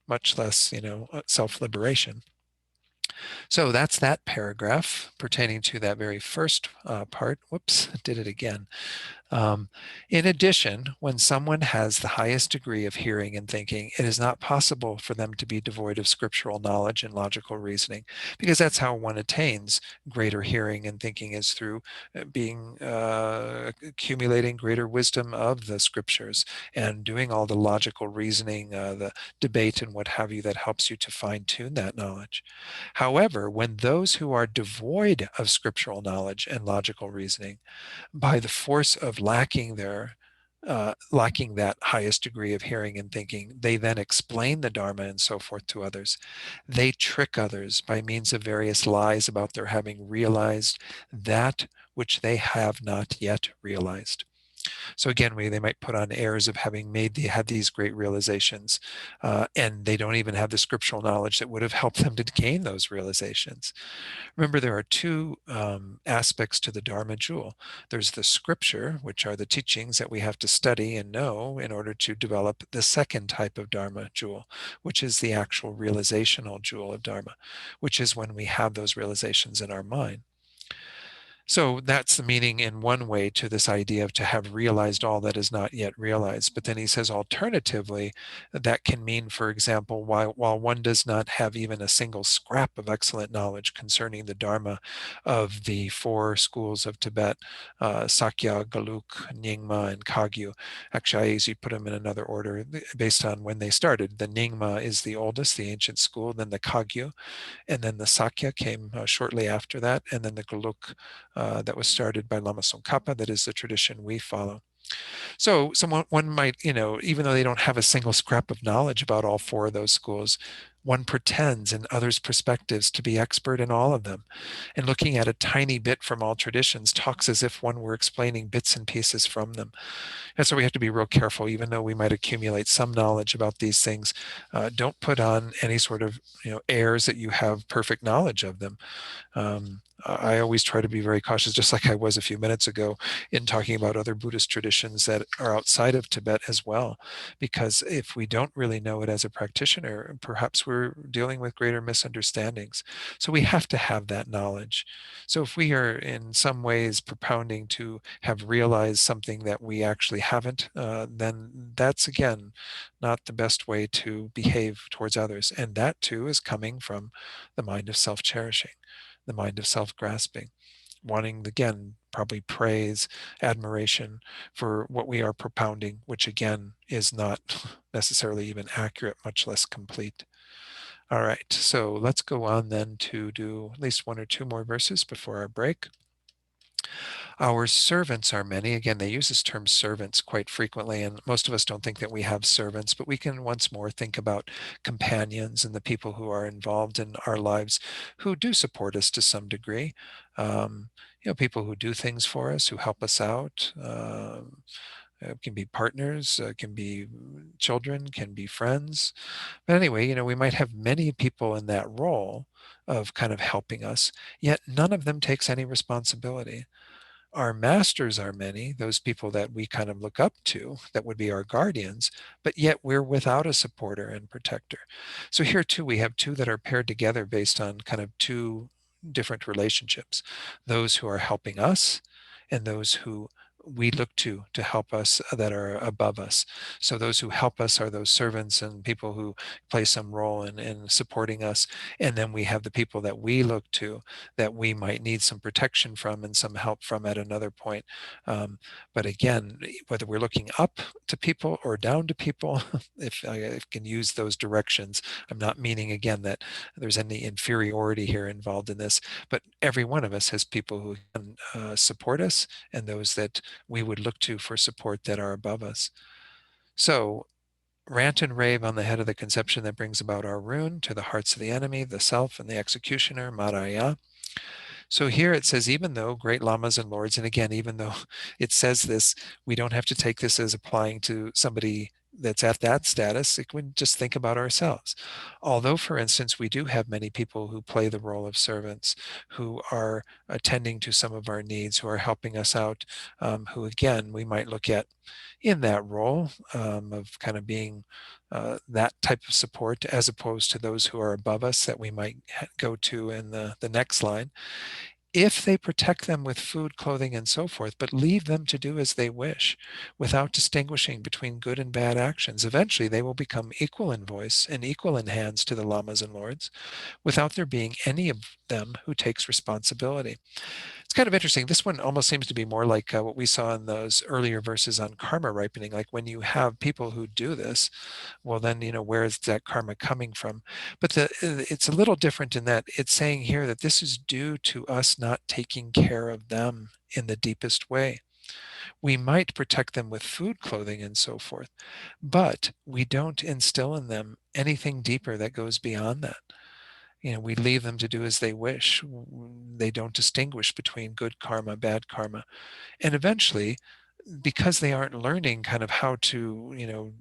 S1: Much less, self-liberation. So that's that paragraph pertaining to that very first part. Whoops, did it again. In addition, when someone has the highest degree of hearing and thinking, it is not possible for them to be devoid of scriptural knowledge and logical reasoning, because that's how one attains greater hearing and thinking, is through accumulating greater wisdom of the scriptures and doing all the logical reasoning, the debate and what have you that helps you to fine tune that knowledge. However, when those who are devoid of scriptural knowledge and logical reasoning, by the force of lacking that highest degree of hearing and thinking, they then explain the Dharma and so forth to others. They trick others by means of various lies about their having realized that which they have not yet realized. So again, they might put on airs of having had these great realizations, and they don't even have the scriptural knowledge that would have helped them to gain those realizations. Remember, there are two aspects to the Dharma jewel. There's the scripture, which are the teachings that we have to study and know in order to develop the second type of Dharma jewel, which is the actual realizational jewel of Dharma, which is when we have those realizations in our mind. So that's the meaning in one way to this idea of to have realized all that is not yet realized. But then he says alternatively, that can mean, for example, while one does not have even a single scrap of excellent knowledge concerning the Dharma of the four schools of Tibet, Sakya, Geluk, Nyingma, and Kagyu. Actually, I usually put them in another order based on when they started. The Nyingma is the oldest, the ancient school, then the Kagyu, and then the Sakya came shortly after that, and then the Geluk that was started by Lama Tsongkhapa, that is the tradition we follow. So one might, even though they don't have a single scrap of knowledge about all four of those schools, one pretends in others' perspectives to be expert in all of them. And looking at a tiny bit from all traditions talks as if one were explaining bits and pieces from them. And so we have to be real careful, even though we might accumulate some knowledge about these things. Don't put on any sort of airs that you have perfect knowledge of them. I always try to be very cautious, just like I was a few minutes ago, in talking about other Buddhist traditions that are outside of Tibet as well. Because if we don't really know it as a practitioner, perhaps we're dealing with greater misunderstandings. So we have to have that knowledge. So if we are in some ways propounding to have realized something that we actually haven't, then that's again not the best way to behave towards others. And that too is coming from the mind of self-cherishing, the mind of self-grasping, wanting, again, probably praise, admiration for what we are propounding, which again is not necessarily even accurate, much less complete. All right, so let's go on then to do at least one or two more verses before our break. Our servants are many. Again, they use this term servants quite frequently, and most of us don't think that we have servants, but we can once more think about companions and the people who are involved in our lives who do support us to some degree. People who do things for us, who help us out. Can be partners, can be children, can be friends. But anyway, we might have many people in that role of kind of helping us, yet none of them takes any responsibility. Our masters are many, those people that we kind of look up to, that would be our guardians, but yet we're without a supporter and protector. So here too, we have two that are paired together based on kind of two different relationships, those who are helping us and those who we look to help us that are above us. So those who help us are those servants and people who play some role in supporting us. And then we have the people that we look to that we might need some protection from and some help from at another point. But again, whether we're looking up to people or down to people, if I can use those directions, I'm not meaning again that there's any inferiority here involved in this, but every one of us has people who can support us and those that we would look to for support that are above us. So rant and rave on the head of the conception that brings about our ruin, to the hearts of the enemy, the self, and the executioner, Maraya. So here it says, even though great lamas and lords, and again, even though it says this, we don't have to take this as applying to somebody that's at that status. It can just think about ourselves. Although, for instance, we do have many people who play the role of servants, who are attending to some of our needs, who are helping us out, who again, we might look at in that role of kind of being that type of support, as opposed to those who are above us that we might go to in the next line. If they protect them with food, clothing, and so forth, but leave them to do as they wish without distinguishing between good and bad actions, eventually they will become equal in voice and equal in hands to the lamas and lords without there being any of them who takes responsibility. It's kind of interesting. This one almost seems to be more like what we saw in those earlier verses on karma ripening. Like when you have people who do this, well, then, where is that karma coming from? But it's a little different in that it's saying here that this is due to us not taking care of them in the deepest way. We might protect them with food, clothing, and so forth, but we don't instill in them anything deeper that goes beyond that. We leave them to do as they wish. They don't distinguish between good karma, bad karma. And eventually, because they aren't learning kind of how to,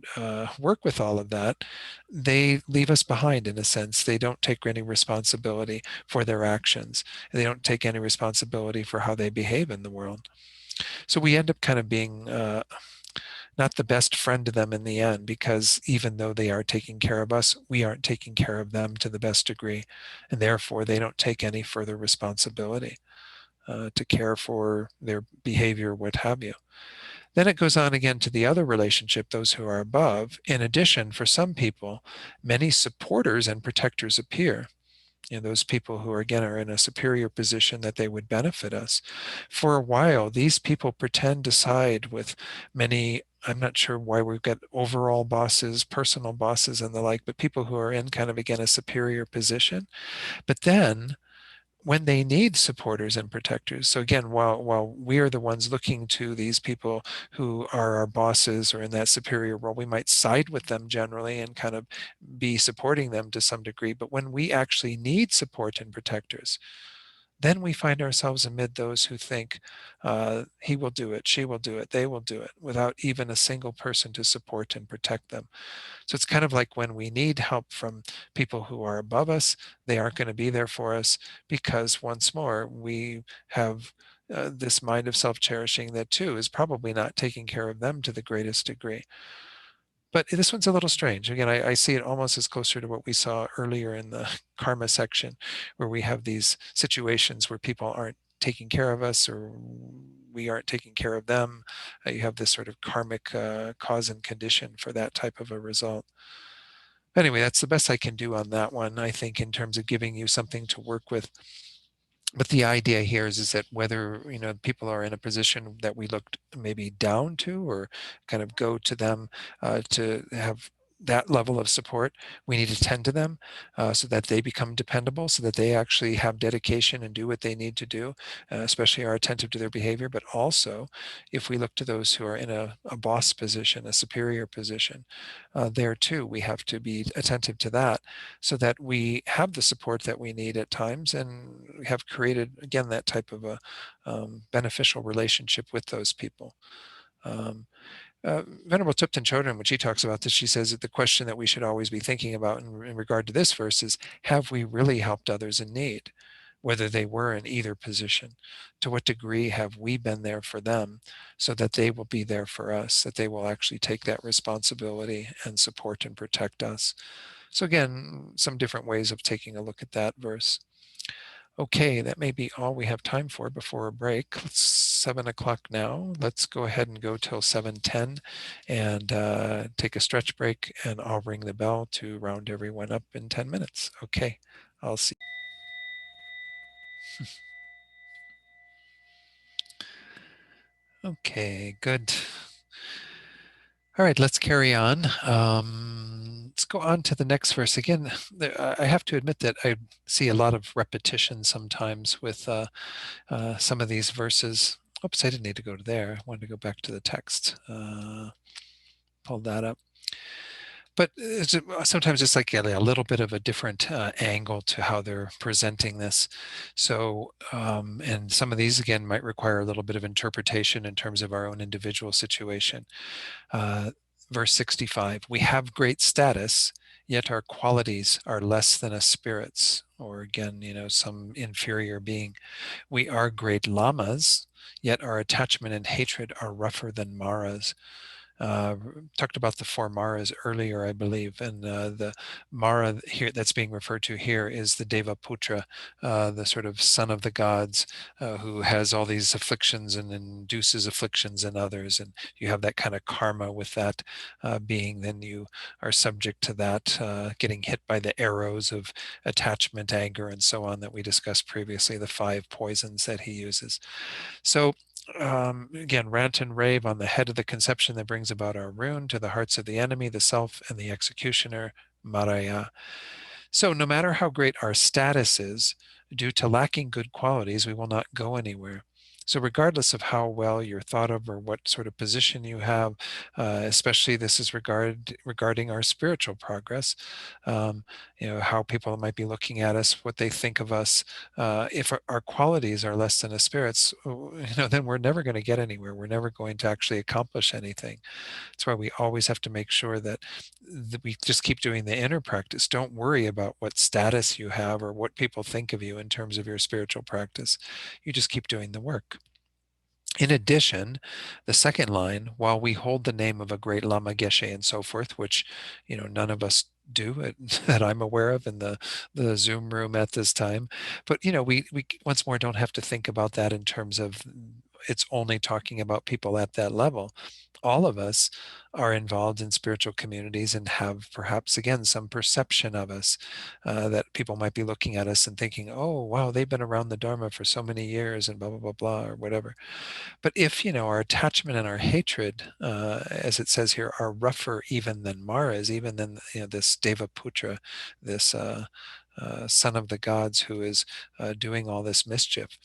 S1: work with all of that, they leave us behind in a sense. They don't take any responsibility for their actions. They don't take any responsibility for how they behave in the world. So we end up kind of being not the best friend to them in the end, because even though they are taking care of us, we aren't taking care of them to the best degree. And therefore, they don't take any further responsibility to care for their behavior, what have you. Then it goes on again to the other relationship, those who are above. In addition, for some people, many supporters and protectors appear. Those people who are, again, are in a superior position that they would benefit us. For a while, these people pretend to side with many. I'm not sure why we've got overall bosses, personal bosses, and the like, but people who are in kind of, again, a superior position. But then when they need supporters and protectors. So again, while we are the ones looking to these people who are our bosses or in that superior role, we might side with them generally and kind of be supporting them to some degree. But when we actually need support and protectors, then we find ourselves amid those who think he will do it, she will do it, they will do it, without even a single person to support and protect them. So it's kind of like when we need help from people who are above us, they aren't going to be there for us, because once more, we have this mind of self-cherishing that too is probably not taking care of them to the greatest degree. But this one's a little strange. Again, I see it almost as closer to what we saw earlier in the karma section, where we have these situations where people aren't taking care of us, or we aren't taking care of them. You have this sort of karmic cause and condition for that type of a result. Anyway, that's the best I can do on that one, I think, in terms of giving you something to work with. But the idea here is that whether people are in a position that we look maybe down to, or kind of go to them to have that level of support, we need to tend to them so that they become dependable, so that they actually have dedication and do what they need to do, especially are attentive to their behavior. But also, if we look to those who are in a boss position, a superior position, there too, we have to be attentive to that, so that we have the support that we need at times, and we have created, again, that type of a beneficial relationship with those people. Venerable Tupten Chodron, when she talks about this, she says that the question that we should always be thinking about in regard to this verse is, have we really helped others in need, whether they were in either position? To what degree have we been there for them so that they will be there for us, that they will actually take that responsibility and support and protect us? So again, some different ways of taking a look at that verse. Okay, that may be all we have time for before a break. It's 7 o'clock now. Let's go ahead and go till 7:10 and take a stretch break, and I'll ring the bell to round everyone up in 10 minutes. Okay, I'll see. Okay, good. All right, let's carry on. Let's go on to the next verse. Again, I have to admit that I see a lot of repetition sometimes with some of these verses. Oops, I didn't need to go to there. I wanted to go back to the text. Pull that up. But sometimes it's like a little bit of a different angle to how they're presenting this. So, and some of these, again, might require a little bit of interpretation in terms of our own individual situation. Verse 65, we have great status, yet our qualities are less than a spirit's, or again, some inferior being. We are great lamas, yet our attachment and hatred are rougher than Mara's. Uh, Talked about the four Maras earlier, I believe, and the Mara here that's being referred to here is the Devaputra, the sort of son of the gods, who has all these afflictions and induces afflictions in others, and you have that kind of karma with that being. Then you are subject to that, getting hit by the arrows of attachment, anger, and so on that we discussed previously, the 5 poisons that he uses. So again, rant and rave on the head of the conception that brings about our ruin, to the hearts of the enemy, the self, and the executioner, Maraya. So no matter how great our status is, due to lacking good qualities, we will not go anywhere. So regardless of how well you're thought of or what sort of position you have, especially this is regarding our spiritual progress, um, how people might be looking at us, what they think of us. If our qualities are less than a spirit's, then we're never going to get anywhere. We're never going to actually accomplish anything. That's why we always have to make sure that we just keep doing the inner practice. Don't worry about what status you have or what people think of you in terms of your spiritual practice. You just keep doing the work. In addition, the second line, while we hold the name of a great Lama Geshe and so forth, which none of us do that I'm aware of in the Zoom room at this time, but we once more don't have to think about that in terms of it's only talking about people at that level. All of us are involved in spiritual communities and have perhaps again some perception of us, that people might be looking at us and thinking, oh wow, they've been around the Dharma for so many years and blah blah blah blah or whatever. But if, our attachment and our hatred, as it says here, are rougher even than Mara's, even than, this Devaputra, this son of the gods who is doing all this mischief,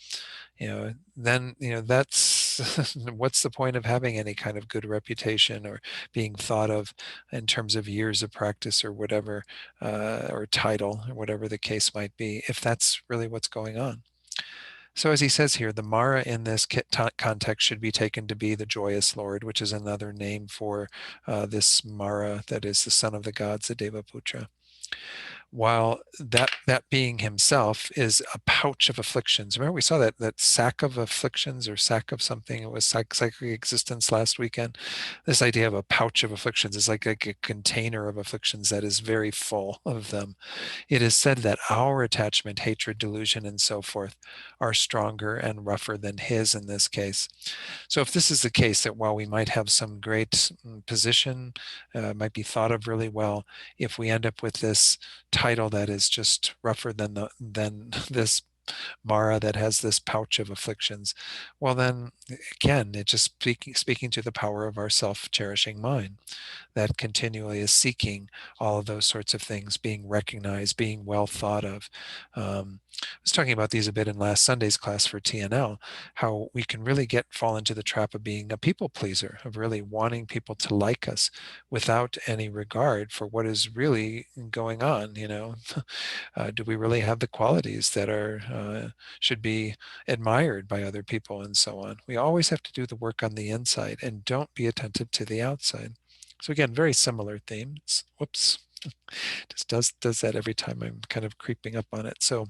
S1: then, that's what's the point of having any kind of good reputation or being thought of in terms of years of practice or whatever, or title or whatever the case might be, if that's really what's going on. So as he says here, the Mara in this context should be taken to be the joyous Lord, which is another name for this Mara that is the son of the gods, the Devaputra. While that being himself is a pouch of afflictions. Remember we saw that sack of afflictions or sack of something. It was psychic existence last weekend. This idea of a pouch of afflictions is like a container of afflictions that is very full of them. It is said that our attachment, hatred, delusion, and so forth are stronger and rougher than his in this case. So if this is the case, that while we might have some great position, might be thought of really well, if we end up with this title that is just rougher than this Mara that has this pouch of afflictions, well then again, it just speaking to the power of our self-cherishing mind that continually is seeking all of those sorts of things, being recognized, being well thought of. I was talking about these a bit in last Sunday's class for TNL, how we can really fall into the trap of being a people pleaser, of really wanting people to like us without any regard for what is really going on. Do we really have the qualities that are should be admired by other people and so on? We always have to do the work on the inside and don't be attentive to the outside. So again, very similar themes. Whoops, just does that every time I'm kind of creeping up on it. So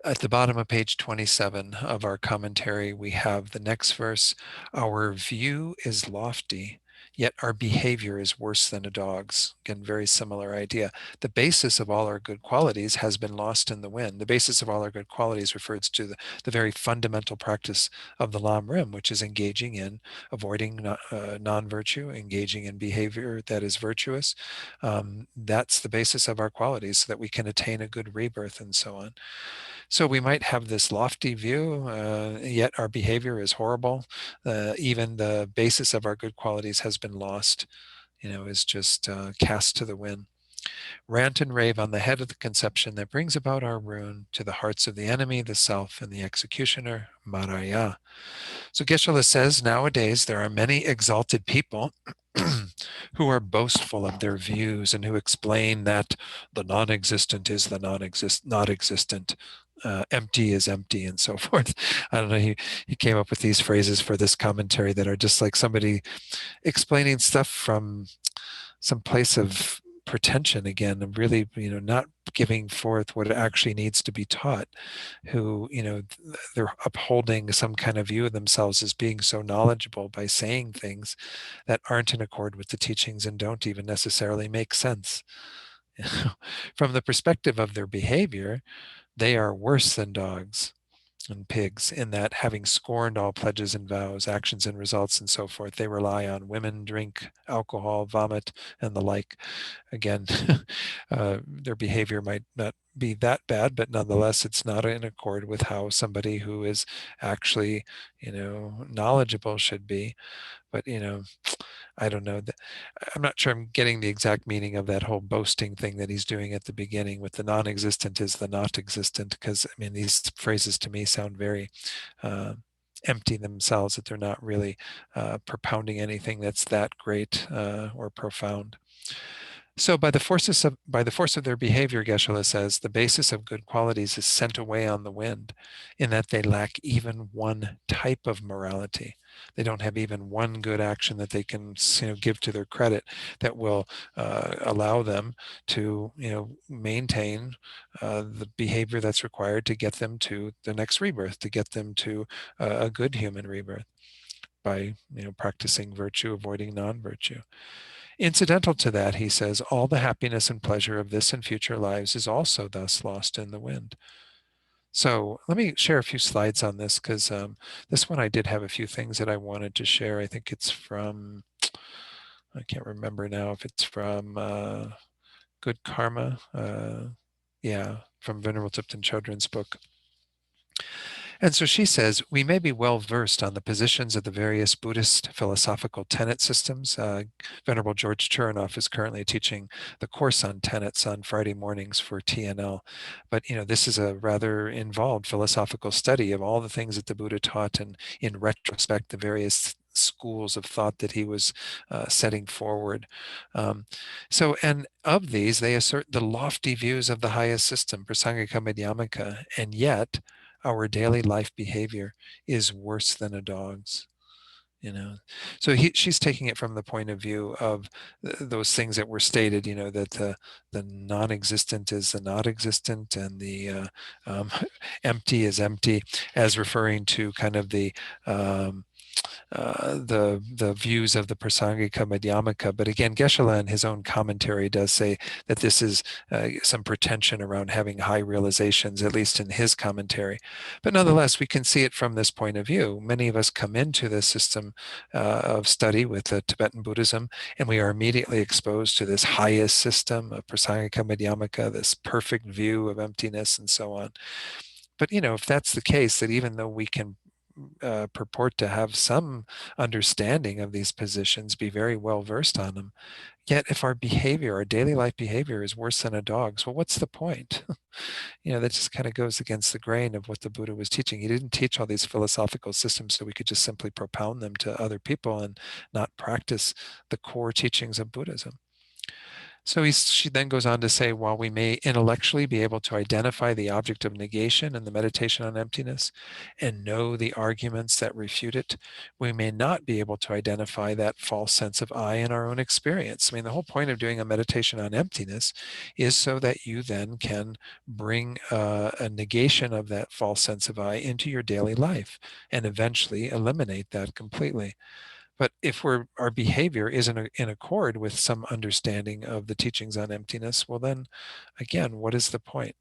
S1: at the bottom of page 27 of our commentary, we have the next verse. Our view is lofty, yet our behavior is worse than a dog's. Again, very similar idea. The basis of all our good qualities has been lost in the wind. The basis of all our good qualities refers to the very fundamental practice of the Lam Rim, which is engaging in avoiding non-virtue, engaging in behavior that is virtuous. That's the basis of our qualities, so that we can attain a good rebirth and so on. So we might have this lofty view, yet our behavior is horrible. Even the basis of our good qualities has been lost, is just cast to the wind. Rant and rave on the head of the conception that brings about our ruin to the hearts of the enemy, the self, and the executioner, Maraya. So Geshe-la says, nowadays there are many exalted people who are boastful of their views and who explain that the non-existent is the not existent. Empty is empty and so forth. I don't know, he came up with these phrases for this commentary that are just like somebody explaining stuff from some place of pretension again, and really, not giving forth what actually needs to be taught, who, they're upholding some kind of view of themselves as being so knowledgeable by saying things that aren't in accord with the teachings and don't even necessarily make sense. From the perspective of their behavior, they are worse than dogs and pigs, in that, having scorned all pledges and vows, actions and results, and so forth, they rely on women, drink, alcohol, vomit, and the like. Again, their behavior might not be that bad, but nonetheless, it's not in accord with how somebody who is actually, knowledgeable should be. But, I don't know. I'm not sure I'm getting the exact meaning of that whole boasting thing that he's doing at the beginning with the non-existent is the not existent, because I mean, these phrases to me sound very uh, empty themselves, that they're not really propounding anything that's that great or profound. So by the force of their behavior, Geshe-la says, the basis of good qualities is sent away on the wind, in that they lack even one type of morality. They don't have even one good action that they can, give to their credit that will allow them to, maintain the behavior that's required to get them to the next rebirth, to get them to a good human rebirth by, practicing virtue, avoiding non-virtue. Incidental to that, he says, all the happiness and pleasure of this and future lives is also thus lost in the wind. So let me share a few slides on this, because this one I did have a few things that I wanted to share. I think it's from, I can't remember now if it's from Good Karma. Yeah, from Venerable Thupten Chodron's book. And so she says, we may be well versed on the positions of the various Buddhist philosophical tenet systems. Venerable George Chernoff is currently teaching the course on tenets on Friday mornings for TNL. But, this is a rather involved philosophical study of all the things that the Buddha taught, and in retrospect, the various schools of thought that he was setting forward. And of these, they assert the lofty views of the highest system, Prasangika Madhyamaka, and yet our daily life behavior is worse than a dog's. So she's taking it from the point of view of those things that were stated, that the non-existent is the not existent, and the empty is empty, as referring to kind of um, the views of the Prasangika Madhyamaka. But again, Geshe-la in his own commentary does say that this is some pretension around having high realizations, at least in his commentary. But nonetheless, we can see it from this point of view. Many of us come into this system of study with Tibetan Buddhism, and we are immediately exposed to this highest system of Prasangika Madhyamaka, this perfect view of emptiness and so on. But, if that's the case, that even though we can purport to have some understanding of these positions, be very well versed on them, yet if our behavior, our daily life behavior, is worse than a dog's, well, what's the point? That just kind of goes against the grain of what the Buddha was teaching. He didn't teach all these philosophical systems so we could just simply propound them to other people and not practice the core teachings of Buddhism. So she then goes on to say, while we may intellectually be able to identify the object of negation in the meditation on emptiness and know the arguments that refute it, we may not be able to identify that false sense of I in our own experience. I mean, the whole point of doing a meditation on emptiness is so that you then can bring a negation of that false sense of I into your daily life and eventually eliminate that completely. But if our behavior isn't in accord with some understanding of the teachings on emptiness, well then, again, what is the point?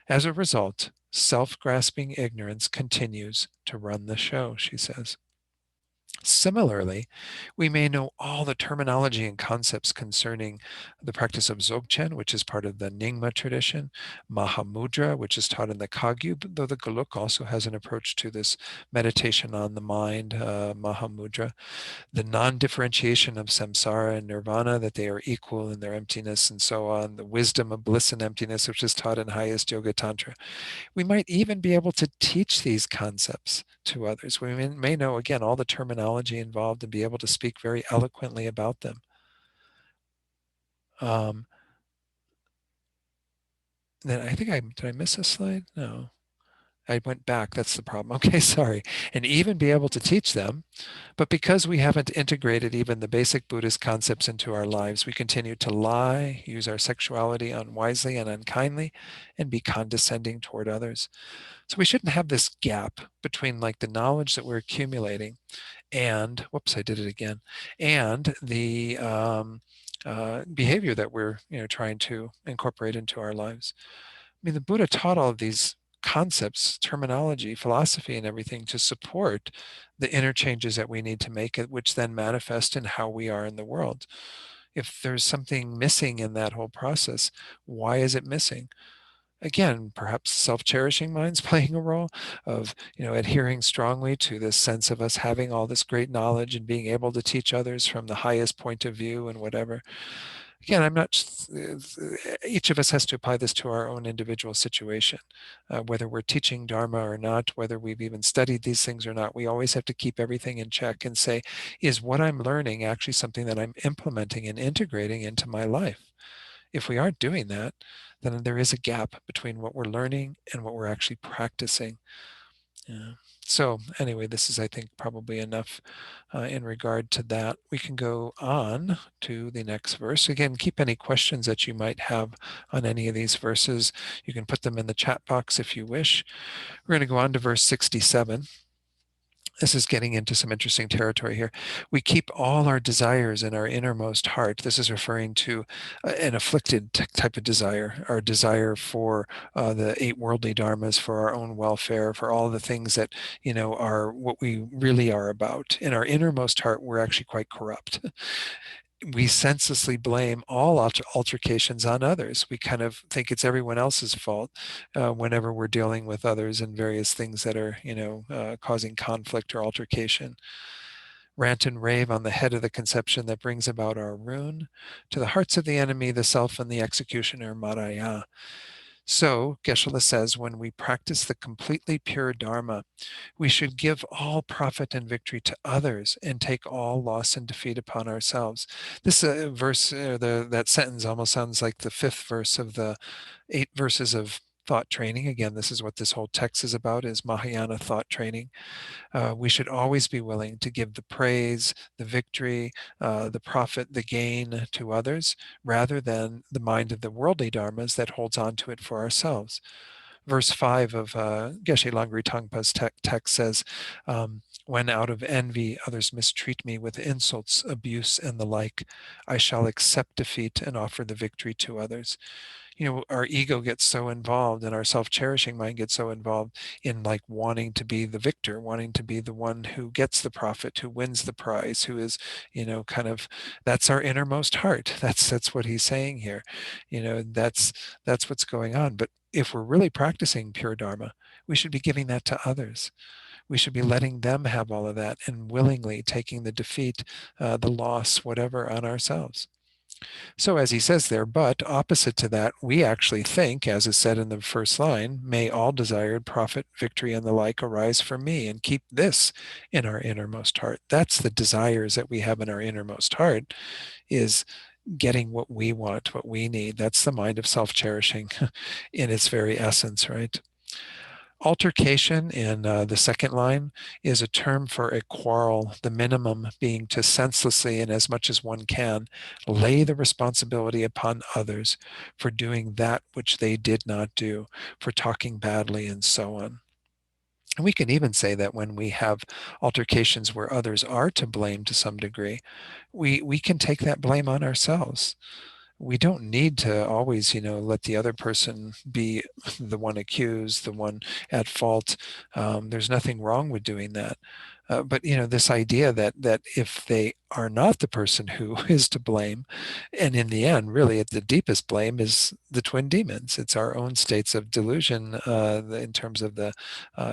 S1: As a result, self-grasping ignorance continues to run the show, she says. Similarly, we may know all the terminology and concepts concerning the practice of Dzogchen, which is part of the Nyingma tradition, Mahamudra, which is taught in the Kagyu, though the Geluk also has an approach to this meditation on the mind, Mahamudra, the non-differentiation of samsara and nirvana, that they are equal in their emptiness and so on, the wisdom of bliss and emptiness, which is taught in highest Yoga Tantra. We might even be able to teach these concepts to others. We may know, again, all the terminology involved and be able to speak very eloquently about them. Then I think did I miss a slide? No. I went back. That's the problem. Okay, sorry. And even be able to teach them. But because we haven't integrated even the basic Buddhist concepts into our lives, we continue to lie, use our sexuality unwisely and unkindly, and be condescending toward others. So we shouldn't have this gap between like the knowledge that we're accumulating and, whoops, I did it again, and the behavior that we're trying to incorporate into our lives. I mean, the Buddha taught all of these concepts, terminology, philosophy, and everything to support the interchanges that we need to make, which then manifest in how we are in the world. If there's something missing in that whole process, why is it missing? again, perhaps self-cherishing minds playing a role of, adhering strongly to this sense of us having all this great knowledge and being able to teach others from the highest point of view and whatever. Again, I'm not, each of us has to apply this to our own individual situation. Whether we're teaching Dharma or not, whether we've even studied these things or not, we always have to keep everything in check and say, is what I'm learning actually something that I'm implementing and integrating into my life? If we aren't doing that, then there is a gap between what we're learning and what we're actually practicing. Yeah. So anyway, this is, I think, probably enough in regard to that. We can go on to the next verse. Again, keep any questions that you might have on any of these verses. You can put them in the chat box if you wish. We're going to go on to verse 67. This is getting into some interesting territory here. We keep all our desires in our innermost heart. This is referring to an afflicted type of desire, our desire for the 8 worldly dharmas, for our own welfare, for all the things that, are what we really are about. In our innermost heart, we're actually quite corrupt. We senselessly blame all altercations on others. We kind of think it's everyone else's fault whenever we're dealing with others and various things that are, causing conflict or altercation. Rant and rave on the head of the conception that brings about our ruin. To the hearts of the enemy, the self and the executioner, Maraya. So, Geshe-la says, when we practice the completely pure Dharma, we should give all profit and victory to others and take all loss and defeat upon ourselves. This verse, that sentence almost sounds like the 5th verse of the 8 verses of thought training. Again, this is what this whole text is about, is Mahayana thought training. We should always be willing to give the praise, the victory, the profit, the gain to others, rather than the mind of the worldly dharmas that holds on to it for ourselves. Verse 5 of Geshe Langri Tangpa's text says, when out of envy others mistreat me with insults, abuse, and the like, I shall accept defeat and offer the victory to others. Our ego gets so involved and our self-cherishing mind gets so involved in like wanting to be the victor, wanting to be the one who gets the profit, who wins the prize, who is, kind of, that's our innermost heart. That's what he's saying here. That's what's going on. But if we're really practicing pure Dharma, we should be giving that to others. We should be letting them have all of that and willingly taking the defeat, the loss, whatever, on ourselves. So as he says there, but opposite to that, we actually think, as is said in the first line, may all desired profit, victory, and the like arise from me, and keep this in our innermost heart. That's the desires that we have in our innermost heart, is getting what we want, what we need. That's the mind of self-cherishing in its very essence, right? Altercation in the second line is a term for a quarrel, the minimum being to senselessly and as much as one can lay the responsibility upon others for doing that which they did not do, for talking badly, and so on. And we can even say that when we have altercations where others are to blame to some degree, we can take that blame on ourselves. We don't need to always, let the other person be the one accused, the one at fault. There's nothing wrong with doing that. But this idea that if they are not the person who is to blame, and in the end, really at the deepest blame is the twin demons. It's our own states of delusion in terms of the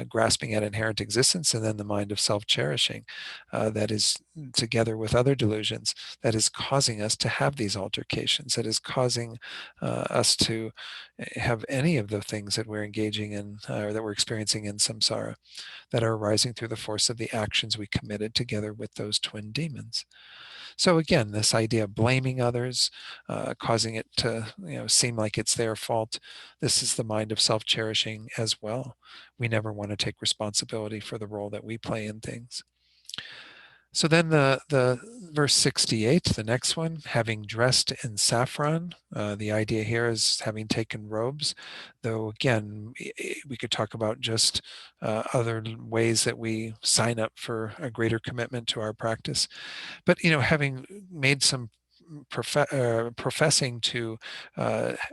S1: grasping at inherent existence, and then the mind of self-cherishing that is together with other delusions that is causing us to have these altercations, that is causing us to have any of the things that we're engaging in or that we're experiencing in samsara, that are arising through the force of the actions we committed together with those twin demons. So again, this idea of blaming others, causing it to seem like it's their fault, this is the mind of self-cherishing as well. We never want to take responsibility for the role that we play in things. So then the verse 68, the next one, having dressed in saffron, the idea here is having taken robes, though again, we could talk about just other ways that we sign up for a greater commitment to our practice. But, having made some professing to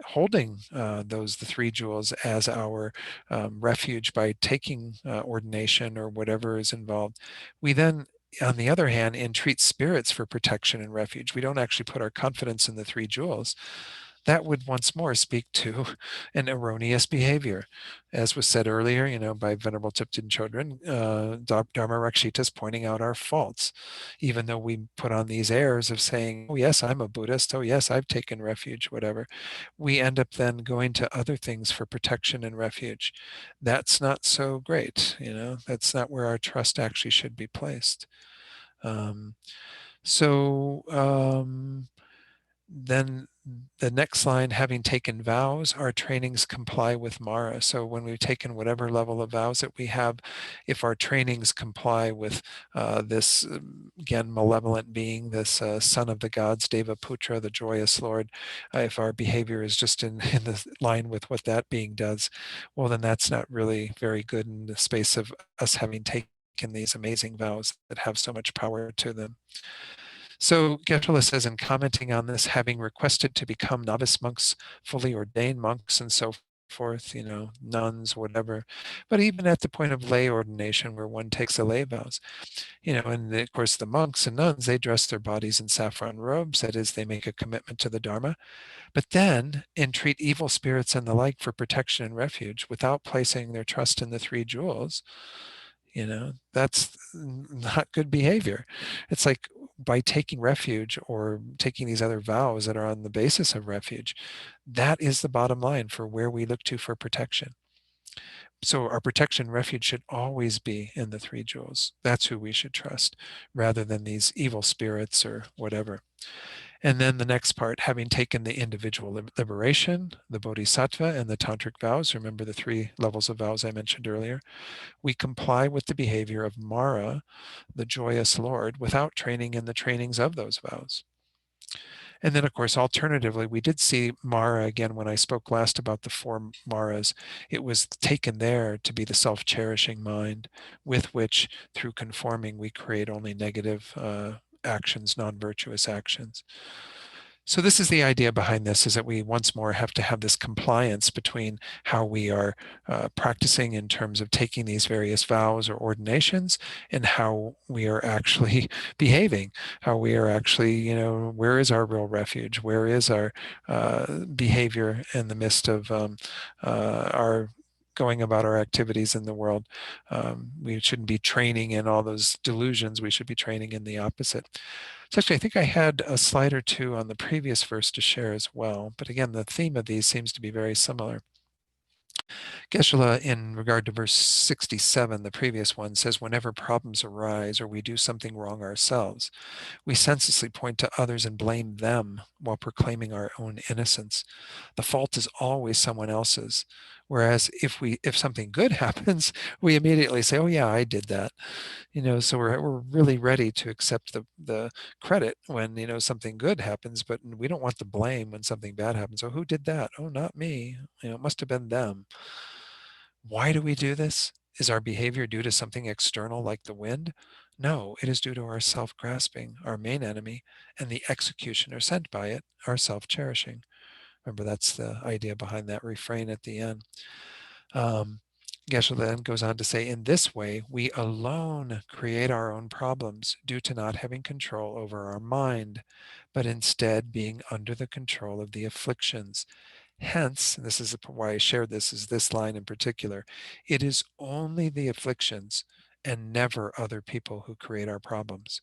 S1: holding the 3 jewels as our refuge by taking ordination or whatever is involved, we then, on the other hand, entreat spirits for protection and refuge. We don't actually put our confidence in the 3 jewels. that would once more speak to an erroneous behavior. As was said earlier, by Venerable Tipton Chodron, Dharma Rakshita is pointing out our faults, even though we put on these airs of saying, oh yes, I'm a Buddhist, oh yes, I've taken refuge, whatever. We end up then going to other things for protection and refuge. That's not so great, that's not where our trust actually should be placed. Um, so then the next line, having taken vows, our trainings comply with Mara. So when we've taken whatever level of vows that we have, if our trainings comply with this, again, malevolent being, this son of the gods, Deva Putra, the joyous Lord, if our behavior is just in the line with what that being does, well, then that's not really very good in the space of us having taken these amazing vows that have so much power to them. So Geshe-la says, in commenting on this, having requested to become novice monks, fully ordained monks, and so forth, nuns, whatever, but even at the point of lay ordination where one takes the lay vows, and of course the monks and nuns, they dress their bodies in saffron robes, that is, they make a commitment to the Dharma, but then entreat evil spirits and the like for protection and refuge without placing their trust in the three jewels. That's not good behavior. It's like, by taking refuge or taking these other vows that are on the basis of refuge, that is the bottom line for where we look to for protection. So our protection refuge should always be in the three jewels. That's who we should trust, rather than these evil spirits or whatever. And then the next part, having taken the individual liberation, the bodhisattva, and the tantric vows, remember the three levels of vows I mentioned earlier, we comply with the behavior of Mara, the joyous Lord, without training in the trainings of those vows. And then, of course, alternatively, we did see Mara again when I spoke last about the four Maras. It was taken there to be the self-cherishing mind with which, through conforming, we create only negative actions, non-virtuous actions. So this is the idea behind this, is that we once more have to have this compliance between how we are practicing in terms of taking these various vows or ordinations and how we are actually behaving, how we are actually, where is our real refuge? Where is our behavior in the midst of our going about our activities in the world? We shouldn't be training in all those delusions. We should be training in the opposite. So actually, I think I had a slide or two on the previous verse to share as well. But again, the theme of these seems to be very similar. Geshe-la, in regard to verse 67, the previous one, says, whenever problems arise or we do something wrong ourselves, we senselessly point to others and blame them while proclaiming our own innocence. The fault is always someone else's. Whereas if something good happens, we immediately say, oh yeah, I did that. So we're really ready to accept the credit when, something good happens, but we don't want the blame when something bad happens. Oh, who did that? Oh, not me. It must have been them. Why do we do this? Is our behavior due to something external like the wind? No, it is due to our self-grasping, our main enemy, and the executioner sent by it, our self-cherishing. Remember, that's the idea behind that refrain at the end. Geshe then goes on to say, in this way, we alone create our own problems due to not having control over our mind, but instead being under the control of the afflictions. Hence, and this is why I shared this, is this line in particular, it is only the afflictions and never other people who create our problems.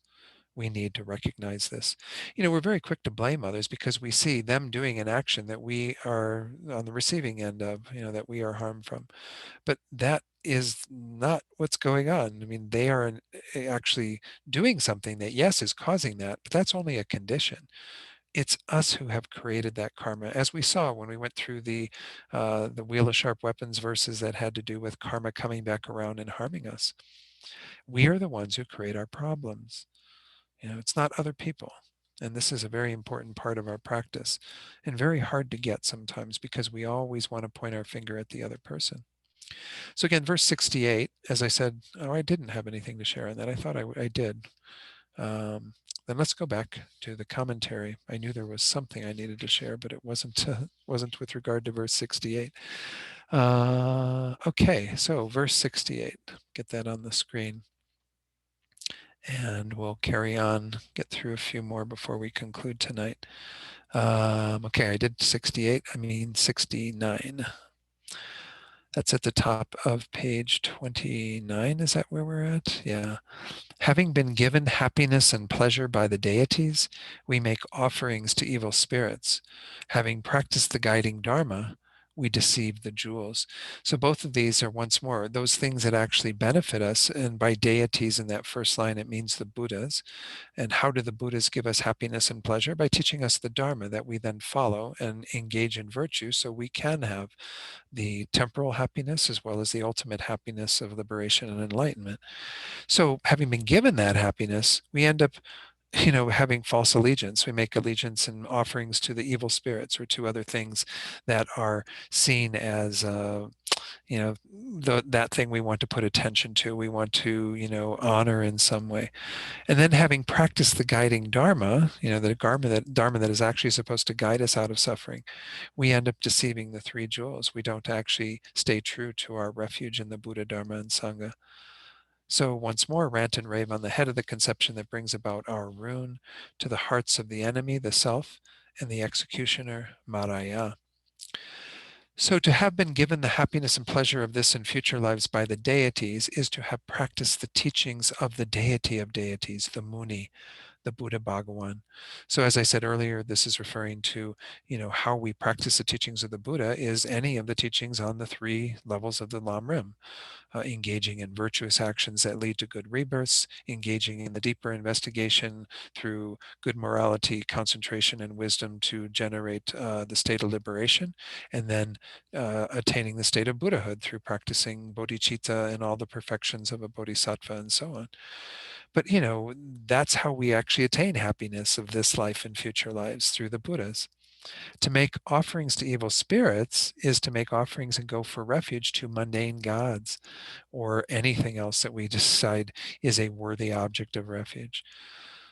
S1: We need to recognize this. We're very quick to blame others because we see them doing an action that we are on the receiving end of, that we are harmed from. But that is not what's going on. I mean, they are actually doing something that, yes, is causing that, but that's only a condition. It's us who have created that karma, as we saw when we went through the Wheel of Sharp Weapons verses that had to do with karma coming back around and harming us. We are the ones who create our problems. It's not other people. And this is a very important part of our practice and very hard to get sometimes because we always want to point our finger at the other person. So again, verse 68, as I said, oh, I didn't have anything to share on that. I thought I did. Then let's go back to the commentary. I knew there was something I needed to share, but it wasn't with regard to verse 68. Okay, so verse 68, get that on the screen. And we'll carry on, get through a few more before we conclude tonight. Okay, I did 68. I mean 69. That's at the top of page 29. Is that where we're at? Yeah. Having been given happiness and pleasure by the deities, we make offerings to evil spirits. Having practiced the guiding Dharma, we deceive the jewels. So both of these are once more those things that actually benefit us. And by deities in that first line, it means the Buddhas. And how do the Buddhas give us happiness and pleasure? By teaching us the Dharma that we then follow and engage in virtue so we can have the temporal happiness as well as the ultimate happiness of liberation and enlightenment. So having been given that happiness, we end up having false allegiance. We make allegiance and offerings to the evil spirits or to other things that are seen as that thing we want to put attention to, we want to honor in some way. And then having practiced the guiding Dharma, the Dharma that is actually supposed to guide us out of suffering, we end up deceiving the three jewels. We don't actually stay true to our refuge in the Buddha, Dharma, and Sangha. So once more, rant and rave on the head of the conception that brings about our ruin, to the hearts of the enemy, the self, and the executioner, Maraya. So to have been given the happiness and pleasure of this and future lives by the deities is to have practiced the teachings of the deity of deities, the Muni, the Buddha Bhagawan. So as I said earlier, this is referring to, how we practice the teachings of the Buddha is any of the teachings on the three levels of the Lam Rim. Engaging in virtuous actions that lead to good rebirths, engaging in the deeper investigation through good morality, concentration, and wisdom to generate the state of liberation, and then attaining the state of Buddhahood through practicing bodhicitta and all the perfections of a bodhisattva and so on. But, that's how we actually attain happiness of this life and future lives, through the Buddhas. To make offerings to evil spirits is to make offerings and go for refuge to mundane gods or anything else that we decide is a worthy object of refuge.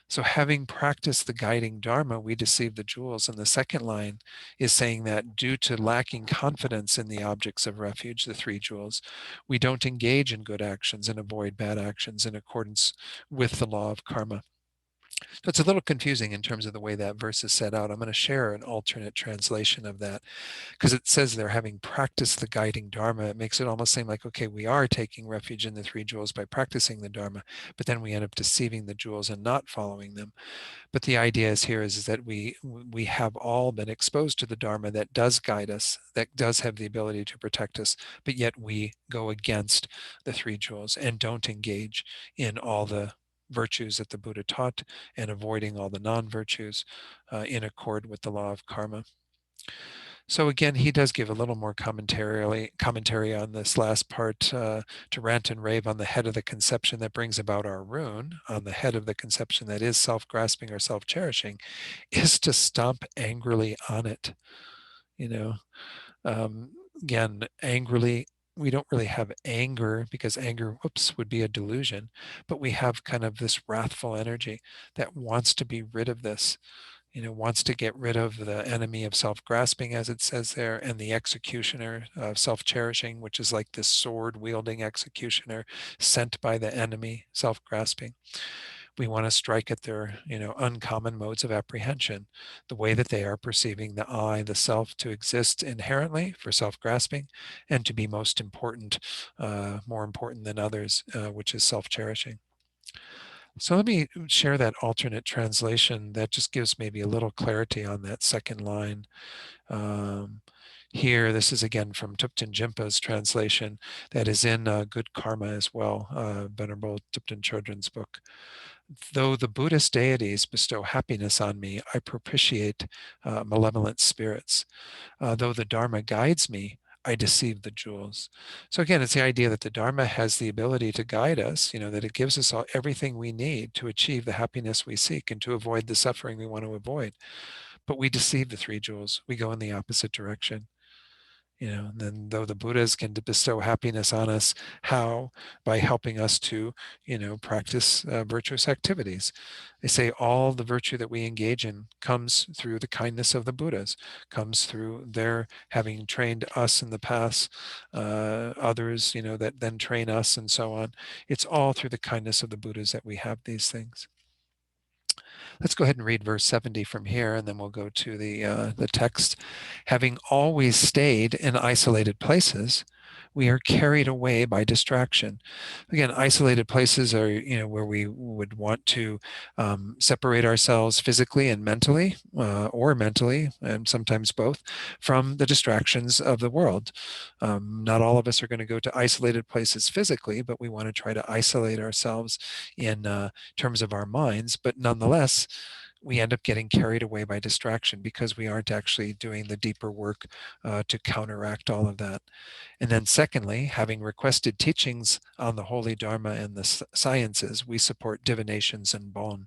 S1: So having practiced the guiding Dharma, we deceive the jewels. And the second line is saying that due to lacking confidence in the objects of refuge, the three jewels, we don't engage in good actions and avoid bad actions in accordance with the law of karma. So it's a little confusing in terms of the way that verse is set out. I'm going to share an alternate translation of that, because it says they're having practiced the guiding Dharma. It makes it almost seem like, okay, we are taking refuge in the three jewels by practicing the Dharma, but then we end up deceiving the jewels and not following them. But the idea is that we have all been exposed to the Dharma that does guide us, that does have the ability to protect us, but yet we go against the three jewels and don't engage in all the virtues that the Buddha taught and avoiding all the non-virtues in accord with the law of karma. So again, he does give a little more commentary on this last part, to rant and rave on the head of the conception that brings about our ruin, on the head of the conception that is self-grasping or self-cherishing, is to stomp angrily on it. You know, again, angrily, we don't really have anger, because anger, would be a delusion, but we have kind of this wrathful energy that wants to be rid of this, wants to get rid of the enemy of self-grasping, as it says there, and the executioner of self-cherishing, which is like this sword-wielding executioner sent by the enemy, self-grasping. We want to strike at their, uncommon modes of apprehension, the way that they are perceiving the I, the self, to exist inherently for self-grasping, and to be most important, more important than others, which is self-cherishing. So let me share that alternate translation that just gives maybe a little clarity on that second line. Here, this is again from Thupten Jinpa's translation that is in Good Karma as well, Venerable Thupten Chodron's book. Though the Buddhist deities bestow happiness on me, I propitiate malevolent spirits. Though the Dharma guides me, I deceive the jewels. So again, it's the idea that the Dharma has the ability to guide us, that it gives us everything we need to achieve the happiness we seek and to avoid the suffering we want to avoid. But we deceive the three jewels. We go in the opposite direction. And then though the Buddhas can bestow happiness on us, how? By helping us to, practice virtuous activities. They say all the virtue that we engage in comes through the kindness of the Buddhas, comes through their having trained us in the past, others, that then train us and so on. It's all through the kindness of the Buddhas that we have these things. Let's go ahead and read verse 70 from here, and then we'll go to the text. Having always stayed in isolated places, we are carried away by distraction. Again, isolated places are, where we would want to separate ourselves physically and mentally, or mentally, and sometimes both, from the distractions of the world. Not all of us are going to go to isolated places physically, but we want to try to isolate ourselves in terms of our minds. But nonetheless, we end up getting carried away by distraction because we aren't actually doing the deeper work to counteract all of that. And then secondly, having requested teachings on the holy Dharma and the sciences, we support divinations and Bon.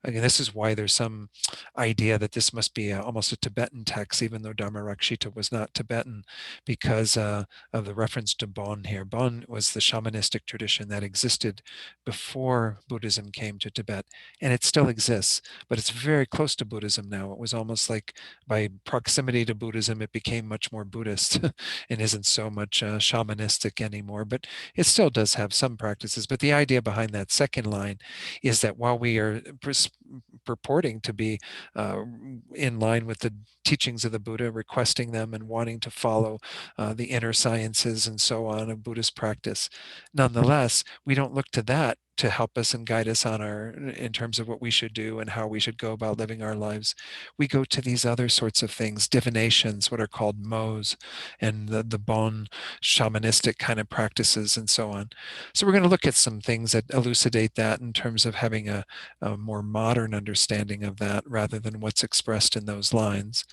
S1: Again, this is why there's some idea that this must be almost a Tibetan text, even though Dharmarakshita was not Tibetan, because of the reference to Bon here. Bon was the shamanistic tradition that existed before Buddhism came to Tibet, and it still exists, but it's very close to Buddhism now. It was almost like by proximity to Buddhism, it became much more Buddhist and isn't so much shamanistic anymore, but it still does have some practices. But the idea behind that second line is that while we are purporting to be in line with the teachings of the Buddha, requesting them and wanting to follow the inner sciences and so on of Buddhist practice. Nonetheless, we don't look to that to help us and guide us in terms of what we should do and how we should go about living our lives. We go to these other sorts of things, divinations, what are called mo's, and the Bon shamanistic kind of practices and so on. So we're going to look at some things that elucidate that in terms of having a more modern understanding of that rather than what's expressed in those lines.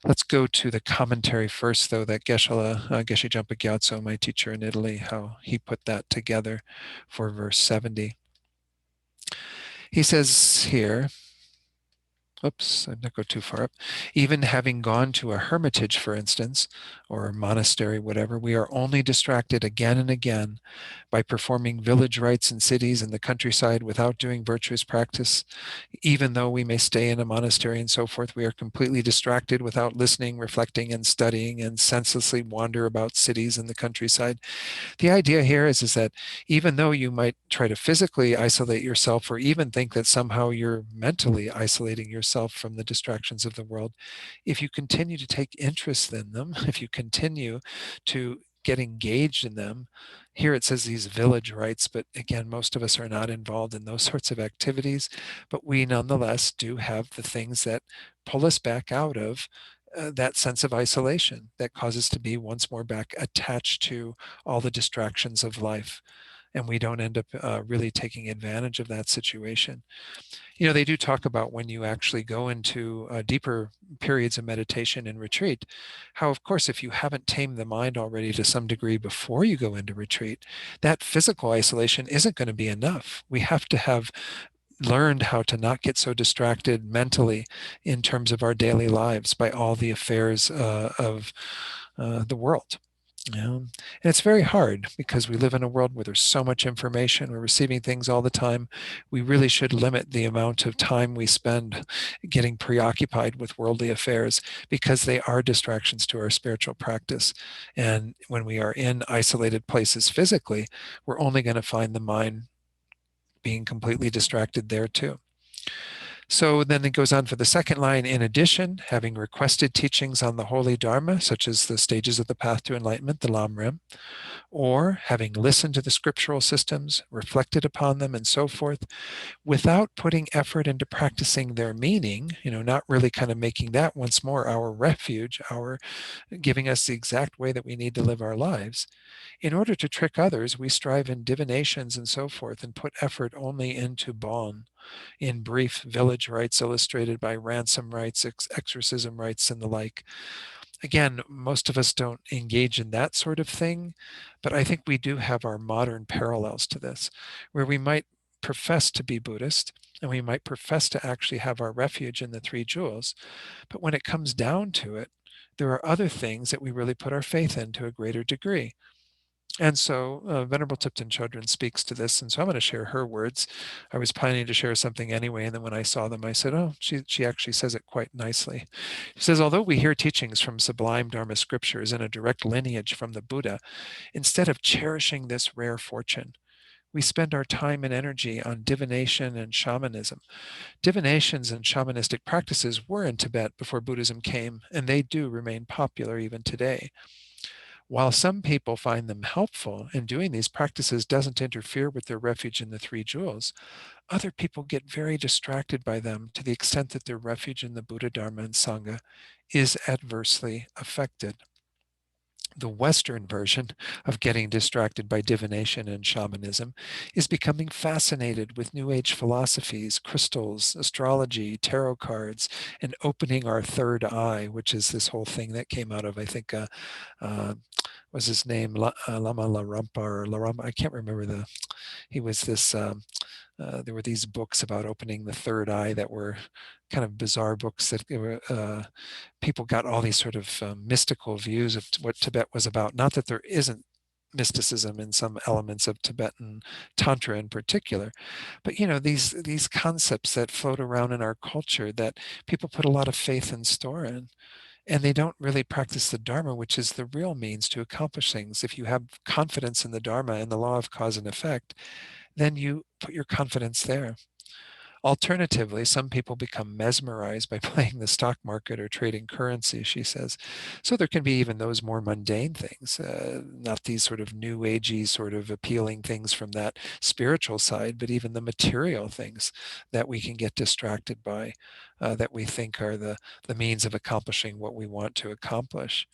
S1: Let's go to the commentary first, though, that Geshe Jampa Gyatso, my teacher in Italy, how he put that together for verse 70. He says here, oops, I didn't go too far up. Even having gone to a hermitage, for instance, or a monastery, whatever, we are only distracted again and again by performing village rites in cities and the countryside without doing virtuous practice. Even though we may stay in a monastery and so forth, we are completely distracted without listening, reflecting, and studying, and senselessly wander about cities and the countryside. The idea here is that even though you might try to physically isolate yourself or even think that somehow you're mentally isolating yourself from the distractions of the world, if you continue to take interest in them, if you continue to get engaged in them, here it says these village rites, but again, most of us are not involved in those sorts of activities, but we nonetheless do have the things that pull us back out of that sense of isolation that causes to be once more back attached to all the distractions of life. And we don't end up really taking advantage of that situation. They do talk about when you actually go into deeper periods of meditation and retreat, how, of course, if you haven't tamed the mind already to some degree before you go into retreat, that physical isolation isn't going to be enough. We have to have learned how to not get so distracted mentally in terms of our daily lives by all the affairs of the world. And it's very hard because we live in a world where there's so much information. We're receiving things all the time. We really should limit the amount of time we spend getting preoccupied with worldly affairs because they are distractions to our spiritual practice. And when we are in isolated places physically, we're only going to find the mind being completely distracted there too. So then it goes on for the second line. In addition, having requested teachings on the holy Dharma, such as the stages of the path to enlightenment, the Lamrim, or having listened to the scriptural systems, reflected upon them, and so forth, without putting effort into practicing their meaning, not really kind of making that once more our refuge, our giving us the exact way that we need to live our lives. In order to trick others, we strive in divinations and so forth and put effort only into Bon, in brief village rites illustrated by ransom rites, exorcism rites, and the like. Again, most of us don't engage in that sort of thing, but I think we do have our modern parallels to this, where we might profess to be Buddhist and we might profess to actually have our refuge in the three jewels, but when it comes down to it, there are other things that we really put our faith in to a greater degree. And so Venerable Tipton Chodron speaks to this, and so I'm going to share her words. I was planning to share something anyway, and then when I saw them, I said, oh, she actually says it quite nicely. She says, although we hear teachings from sublime Dharma scriptures in a direct lineage from the Buddha, instead of cherishing this rare fortune, We spend our time and energy on divination and shamanism. Divinations and shamanistic practices were in Tibet before Buddhism came, and they do remain popular even today. While some people find them helpful and doing these practices doesn't interfere with their refuge in the three jewels, other people get very distracted by them to the extent that their refuge in the Buddha, Dharma, and Sangha is adversely affected. The Western version of getting distracted by divination and shamanism is becoming fascinated with New Age philosophies, crystals, astrology, tarot cards, and opening our third eye, which is this whole thing that came out of, I think, uh, was his name Lama Larampa or Larampa? I can't remember he was this, there were these books about opening the third eye that were kind of bizarre books that people got all these sort of mystical views of what Tibet was about. Not that there isn't mysticism in some elements of Tibetan Tantra in particular, but these concepts that float around in our culture that people put a lot of faith and store in. And they don't really practice the Dharma, which is the real means to accomplish things. If you have confidence in the Dharma and the law of cause and effect, then you put your confidence there. Alternatively, some people become mesmerized by playing the stock market or trading currency, she says. So there can be even those more mundane things, not these sort of new agey, sort of appealing things from that spiritual side, but even the material things that we can get distracted by, that we think are the means of accomplishing what we want to accomplish.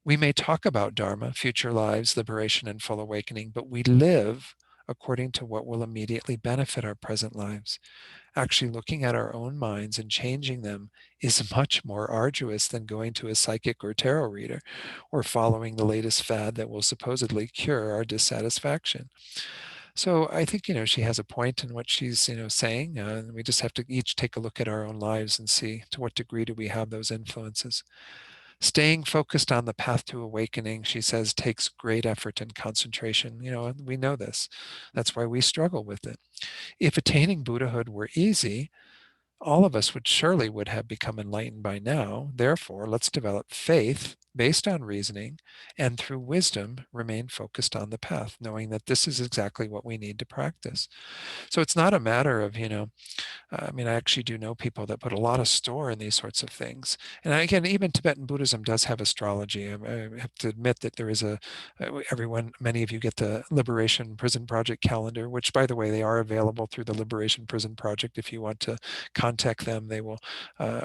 S1: We may talk about Dharma, future lives, liberation, and full awakening, but we live according to what will immediately benefit our present lives. Actually, looking at our own minds and changing them is much more arduous than going to a psychic or tarot reader or following the latest fad that will supposedly cure our dissatisfaction. So I think, she has a point in what she's, saying. We just have to each take a look at our own lives and see to what degree do we have those influences. Staying focused on the path to awakening, she says, takes great effort and concentration. And we know this. That's why we struggle with it. If attaining Buddhahood were easy, all of us would have become enlightened by now. Therefore, let's develop faith based on reasoning and through wisdom remain focused on the path, knowing that this is exactly what we need to practice. So it's not a matter of, I mean, I actually do know people that put a lot of store in these sorts of things. And again, even Tibetan Buddhism does have astrology. I have to admit that there is many of you get the Liberation Prison Project calendar, which, by the way, they are available through the Liberation Prison Project. If you want to contact them, they will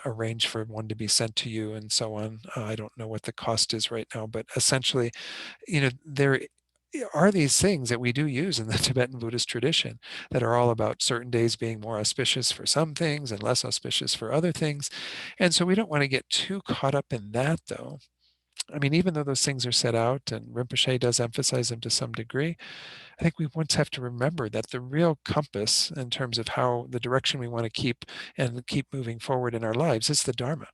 S1: arrange for one to be sent to you and so on. I don't know what the cost is right now, but essentially, there are these things that we do use in the Tibetan Buddhist tradition that are all about certain days being more auspicious for some things and less auspicious for other things. And so we don't want to get too caught up in that, though. I mean, even though those things are set out and Rinpoche does emphasize them to some degree, I think we once have to remember that the real compass in terms of how the direction we want to keep moving forward in our lives is the Dharma.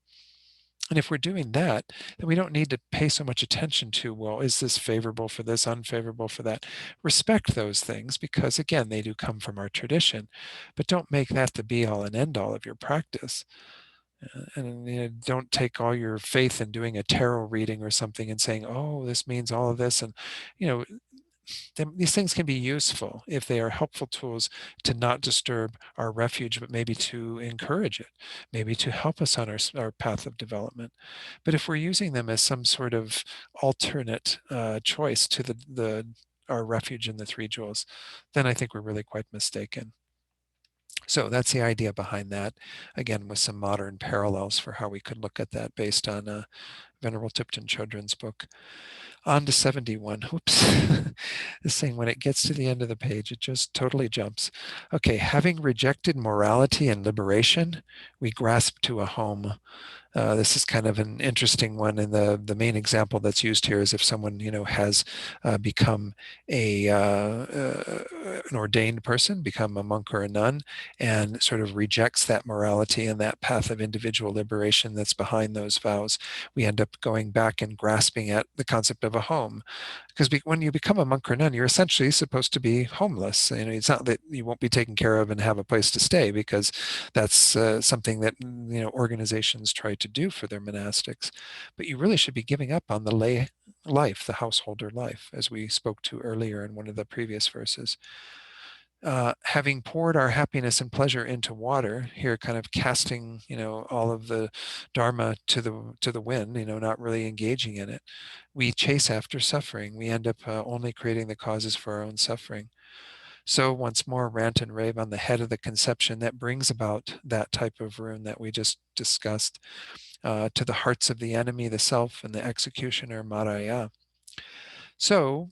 S1: And if we're doing that, then we don't need to pay so much attention to, well, is this favorable for this, unfavorable for that? Respect those things because, again, they do come from our tradition, but don't make that the be all and end all of your practice. And don't take all your faith in doing a tarot reading or something and saying, oh, this means all of this. And, you know, these things can be useful if they are helpful tools to not disturb our refuge, but maybe to encourage it, maybe to help us on our path of development. But if we're using them as some sort of alternate choice to our refuge in the three jewels, then I think we're really quite mistaken. So that's the idea behind that, again, with some modern parallels for how we could look at that based on Venerable Thupten Chodron's book. On to 71. Whoops. This thing, when it gets to the end of the page, it just totally jumps. Okay, having rejected morality and liberation, we grasp to a home. This is kind of an interesting one, and the main example that's used here is if someone has become an ordained person, become a monk or a nun, and sort of rejects that morality and that path of individual liberation that's behind those vows. We end up going back and grasping at the concept of of a home, because when you become a monk or nun, you're essentially supposed to be homeless. It's not that you won't be taken care of and have a place to stay, because that's something that organizations try to do for their monastics. But you really should be giving up on the lay life, the householder life, as we spoke to earlier in one of the previous verses. Having poured our happiness and pleasure into water, here kind of casting all of the dharma to the wind, not really engaging in it, we chase after suffering. We end up only creating the causes for our own suffering. So once more, rant and rave on the head of the conception that brings about that type of ruin that we just discussed, to the hearts of the enemy, the self, and the executioner, Maraya. So,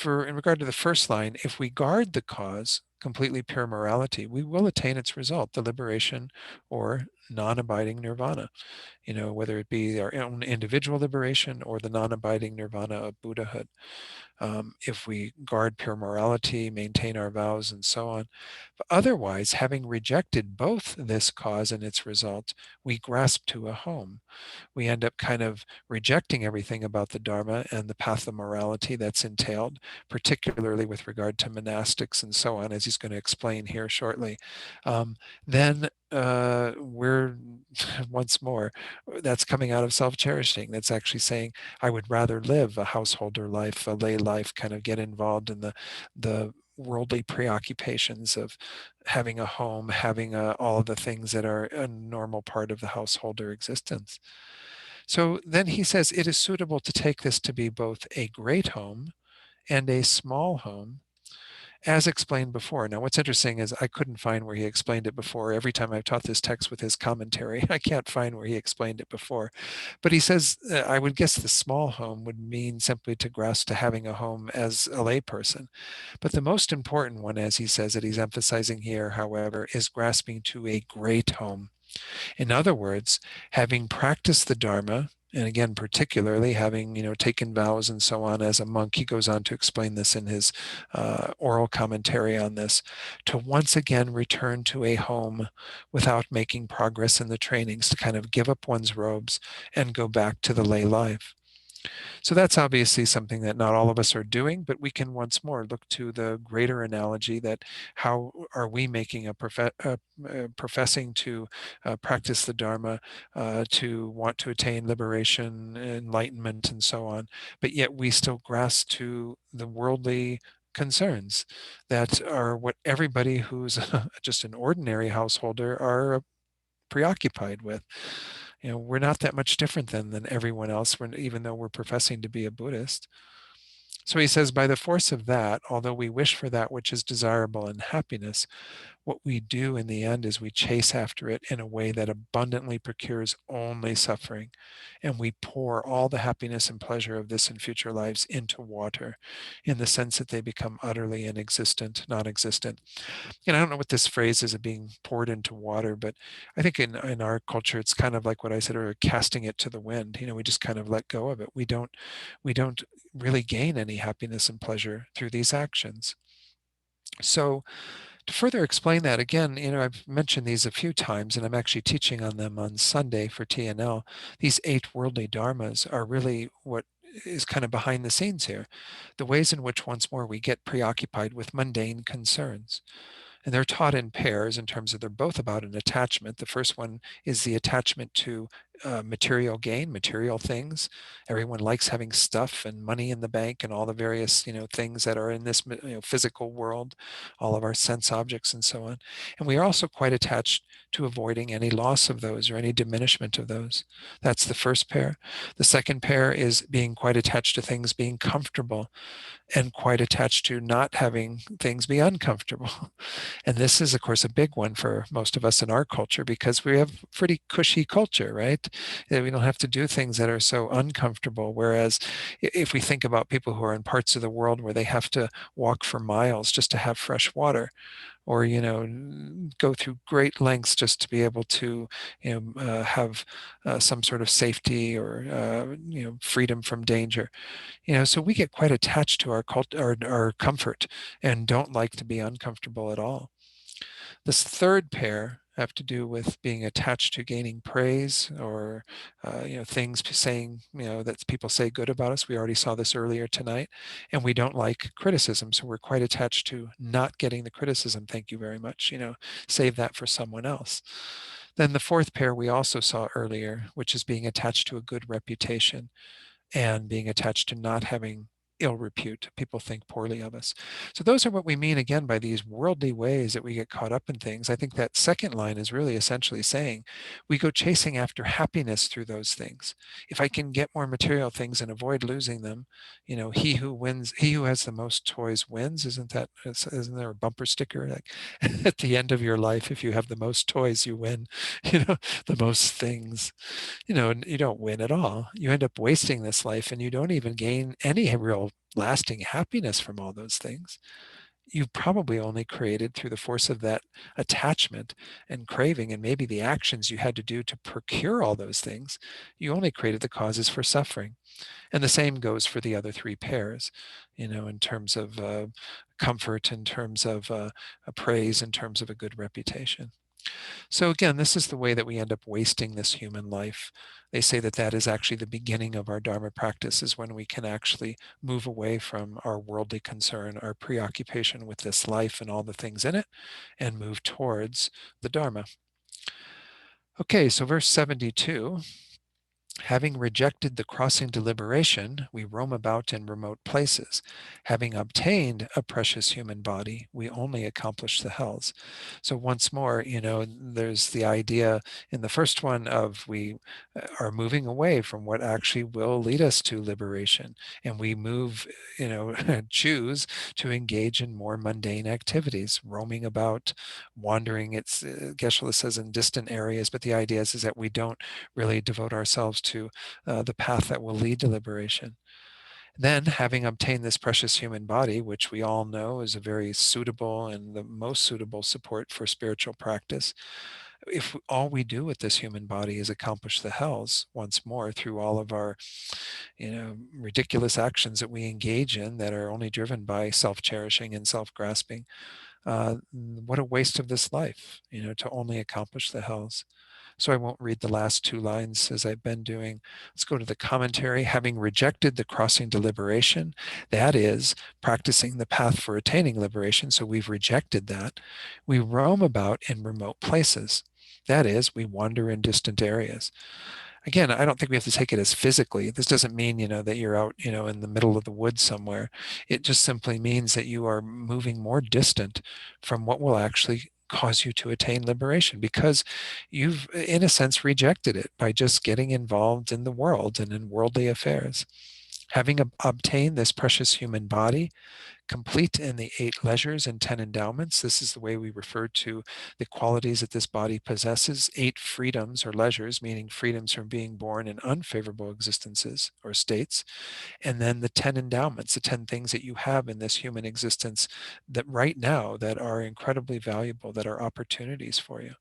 S1: in regard to the first line, if we guard the cause, completely pure morality, we will attain its result, the liberation or non-abiding nirvana, whether it be our own individual liberation or the non-abiding nirvana of Buddhahood. If we guard pure morality, maintain our vows, and so on. But otherwise, having rejected both this cause and its result, we grasp to a home. We end up kind of rejecting everything about the Dharma and the path of morality that's entailed, particularly with regard to monastics and so on, as he's going to explain here shortly. Then we're, once more, that's coming out of self-cherishing. That's actually saying, I would rather live a householder life, a lay life, kind of get involved in the worldly preoccupations of having a home, having all of the things that are a normal part of the householder existence. So then he says it is suitable to take this to be both a great home and a small home, as explained before. Now, what's interesting is I couldn't find where he explained it before. Every time I've taught this text with his commentary, I can't find where he explained it before. But he says, I would guess the small home would mean simply to grasp to having a home as a layperson. But the most important one, as he says that he's emphasizing here, however, is grasping to a great home. In other words, having practiced the Dharma, and again, particularly having taken vows and so on as a monk, he goes on to explain this in his oral commentary on this, to once again return to a home without making progress in the trainings, to kind of give up one's robes and go back to the lay life. So that's obviously something that not all of us are doing, but we can once more look to the greater analogy that how are we making professing to practice the Dharma, to want to attain liberation, enlightenment, and so on, but yet we still grasp to the worldly concerns that are what everybody who's just an ordinary householder are preoccupied with. We're not that much different than everyone else, even though we're professing to be a Buddhist. So he says, by the force of that, although we wish for that which is desirable in happiness, what we do in the end is we chase after it in a way that abundantly procures only suffering. And we pour all the happiness and pleasure of this and future lives into water, in the sense that they become utterly inexistent, non-existent. And I don't know what this phrase is of being poured into water, but I think in our culture, it's kind of like what I said, or casting it to the wind. We just kind of let go of it. We don't really gain any happiness and pleasure through these actions. So to further explain that, again, I've mentioned these a few times, and I'm actually teaching on them on Sunday for TNL. These 8 worldly dharmas are really what is kind of behind the scenes here. The ways in which, once more, we get preoccupied with mundane concerns. And they're taught in pairs in terms of they're both about an attachment. The first one is the attachment to material gain, material things. Everyone likes having stuff and money in the bank and all the various things that are in this physical world, all of our sense objects and so on. And we are also quite attached to avoiding any loss of those or any diminishment of those. That's the first pair. The second pair is being quite attached to things being comfortable and quite attached to not having things be uncomfortable. And this is, of course, a big one for most of us in our culture, because we have pretty cushy culture, right? We don't have to do things that are so uncomfortable. Whereas if we think about people who are in parts of the world where they have to walk for miles just to have fresh water, or go through great lengths just to be able to have some sort of safety or freedom from danger. So we get quite attached to our comfort and don't like to be uncomfortable at all. This third pair have to do with being attached to gaining praise, or things saying, that people say good about us. We already saw this earlier tonight. And we don't like criticism, so we're quite attached to not getting the criticism. Thank you very much. Save that for someone else. Then the fourth pair we also saw earlier, which is being attached to a good reputation and being attached to not having ill repute. People think poorly of us. So those are what we mean again by these worldly ways that we get caught up in things. I think that second line is really essentially saying we go chasing after happiness through those things. If I can get more material things and avoid losing them, he who wins, he who has the most toys wins. Isn't there a bumper sticker like at the end of your life, if you have the most toys, you win, the most things, and you don't win at all. You end up wasting this life and you don't even gain any real lasting happiness from all those things. You've probably only created through the force of that attachment and craving, and maybe the actions you had to do to procure all those things, you only created the causes for suffering. And the same goes for the other three pairs, in terms of comfort, in terms of praise, in terms of a good reputation. So again, this is the way that we end up wasting this human life. They say that that is actually the beginning of our Dharma practice, is when we can actually move away from our worldly concern, our preoccupation with this life and all the things in it, and move towards the Dharma. Okay, so verse 72. Having rejected the crossing deliberation, we roam about in remote places. Having obtained a precious human body, we only accomplish the hells. So once more, there's the idea in the first one of we are moving away from what actually will lead us to liberation. And we move, choose to engage in more mundane activities, roaming about, wandering. It's Geshe-la says in distant areas, but the idea is that we don't really devote ourselves to the path that will lead to liberation. Then, having obtained this precious human body, which we all know is a very suitable and the most suitable support for spiritual practice, if all we do with this human body is accomplish the hells once more through all of our, ridiculous actions that we engage in that are only driven by self-cherishing and self-grasping, what a waste of this life, to only accomplish the hells. So I won't read the last two lines as I've been doing. Let's go to the commentary. Having rejected the crossing deliberation, that is practicing the path for attaining liberation. So we've rejected that. We roam about in remote places. That is, we wander in distant areas. Again, I don't think we have to take it as physically. This doesn't mean, that you're out, in the middle of the woods somewhere. It just simply means that you are moving more distant from what will actually cause you to attain liberation, because you've, in a sense, rejected it by just getting involved in the world and in worldly affairs. Having obtained this precious human body, complete in the 8 leisures and 10 endowments. This is the way we refer to the qualities that this body possesses. 8 freedoms or leisures, meaning freedoms from being born in unfavorable existences or states. And then the 10 endowments, the 10 things that you have in this human existence that right now that are incredibly valuable, that are opportunities for you.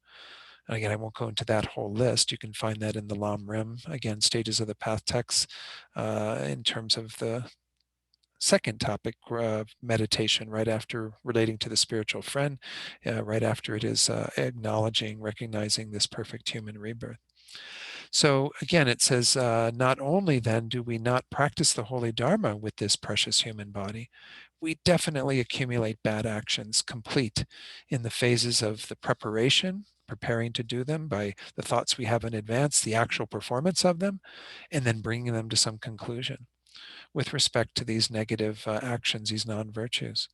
S1: And again, I won't go into that whole list. You can find that in the Lam Rim, again, Stages of the Path texts, in terms of the second topic, meditation, right after relating to the spiritual friend, right after it is acknowledging, recognizing this perfect human rebirth. So again, it says, not only then do we not practice the holy Dharma with this precious human body, we definitely accumulate bad actions complete in the phases of the preparation, preparing to do them by the thoughts we have in advance, the actual performance of them, and then bringing them to some conclusion with respect to these negative actions, these non-virtues.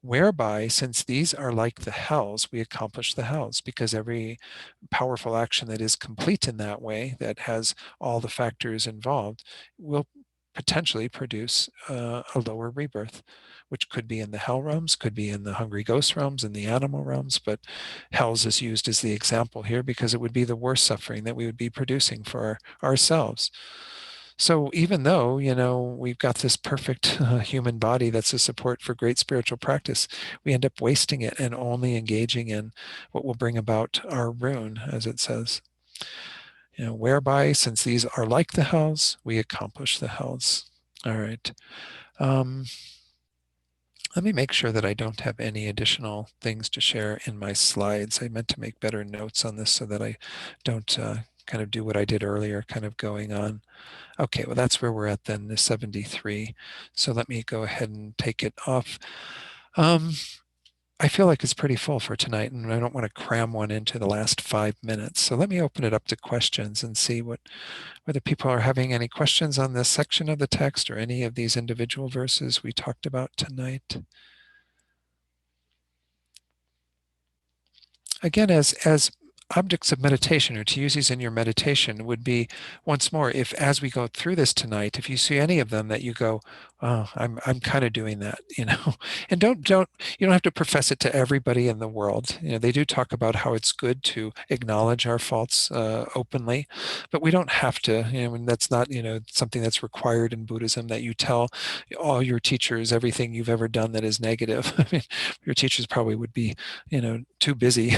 S1: Whereby, since these are like the hells, we accomplish the hells, because every powerful action that is complete in that way, that has all the factors involved, will potentially produce a lower rebirth, which could be in the hell realms, could be in the hungry ghost realms, in the animal realms, but hells is used as the example here because it would be the worst suffering that we would be producing for ourselves. So even though, we've got this perfect human body that's a support for great spiritual practice, we end up wasting it and only engaging in what will bring about our ruin, as it says. Whereby, since these are like the hells, we accomplish the hells. All right. Let me make sure that I don't have any additional things to share in my slides. I meant to make better notes on this so that I don't kind of do what I did earlier, kind of going on. Okay, well, that's where we're at then, the 73. So let me go ahead and take it off. I feel like it's pretty full for tonight, and I don't want to cram one into the last 5 minutes. So let me open it up to questions and see whether people are having any questions on this section of the text or any of these individual verses we talked about tonight. Again, as objects of meditation, or to use these in your meditation, would be, once more, if as we go through this tonight, if you see any of them that you go, oh, I'm kind of doing that, and don't you don't have to profess it to everybody in the world. They do talk about how it's good to acknowledge our faults openly, but we don't have to. And that's not something that's required in Buddhism, that you tell all your teachers everything you've ever done that is negative. I mean, your teachers probably would be too busy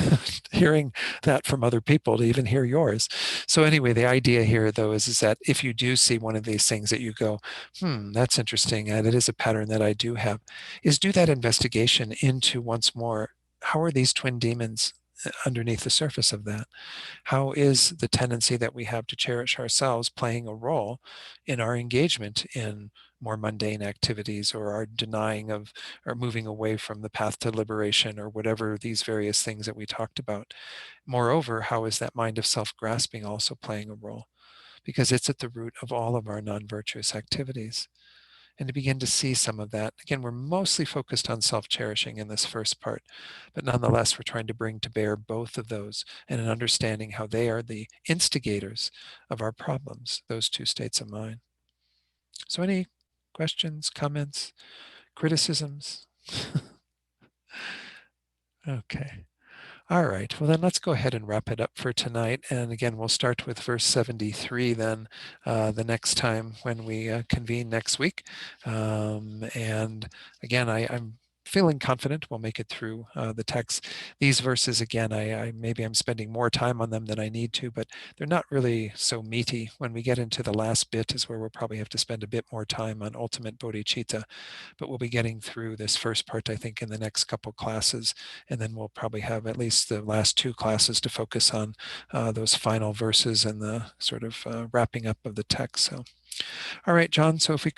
S1: hearing that from other people to even hear yours. So anyway, the idea here though is that if you do see one of these things that you go, that's interesting, and it is a pattern that I do have, is do that investigation into, once more, how are these twin demons underneath the surface of that? How is the tendency that we have to cherish ourselves playing a role in our engagement in more mundane activities, or our denying of, or moving away from the path to liberation, or whatever these various things that we talked about? Moreover, how is that mind of self-grasping also playing a role? Because it's at the root of all of our non-virtuous activities. And to begin to see some of that. Again, we're mostly focused on self-cherishing in this first part, but nonetheless, we're trying to bring to bear both of those, and an understanding how they are the instigators of our problems, those two states of mind. So any questions, comments, criticisms? Okay. All right, well then let's go ahead and wrap it up for tonight. And again, we'll start with verse 73 then the next time when we convene next week. And again, I'm feeling confident we'll make it through the text. These verses, again, maybe I'm spending more time on them than I need to, but they're not really so meaty. When we get into the last bit is where we'll probably have to spend a bit more time on ultimate bodhicitta, but we'll be getting through this first part, I think, in the next couple classes, and then we'll probably have at least the last two classes to focus on those final verses and the sort of wrapping up of the text. So, all right, John, so if we could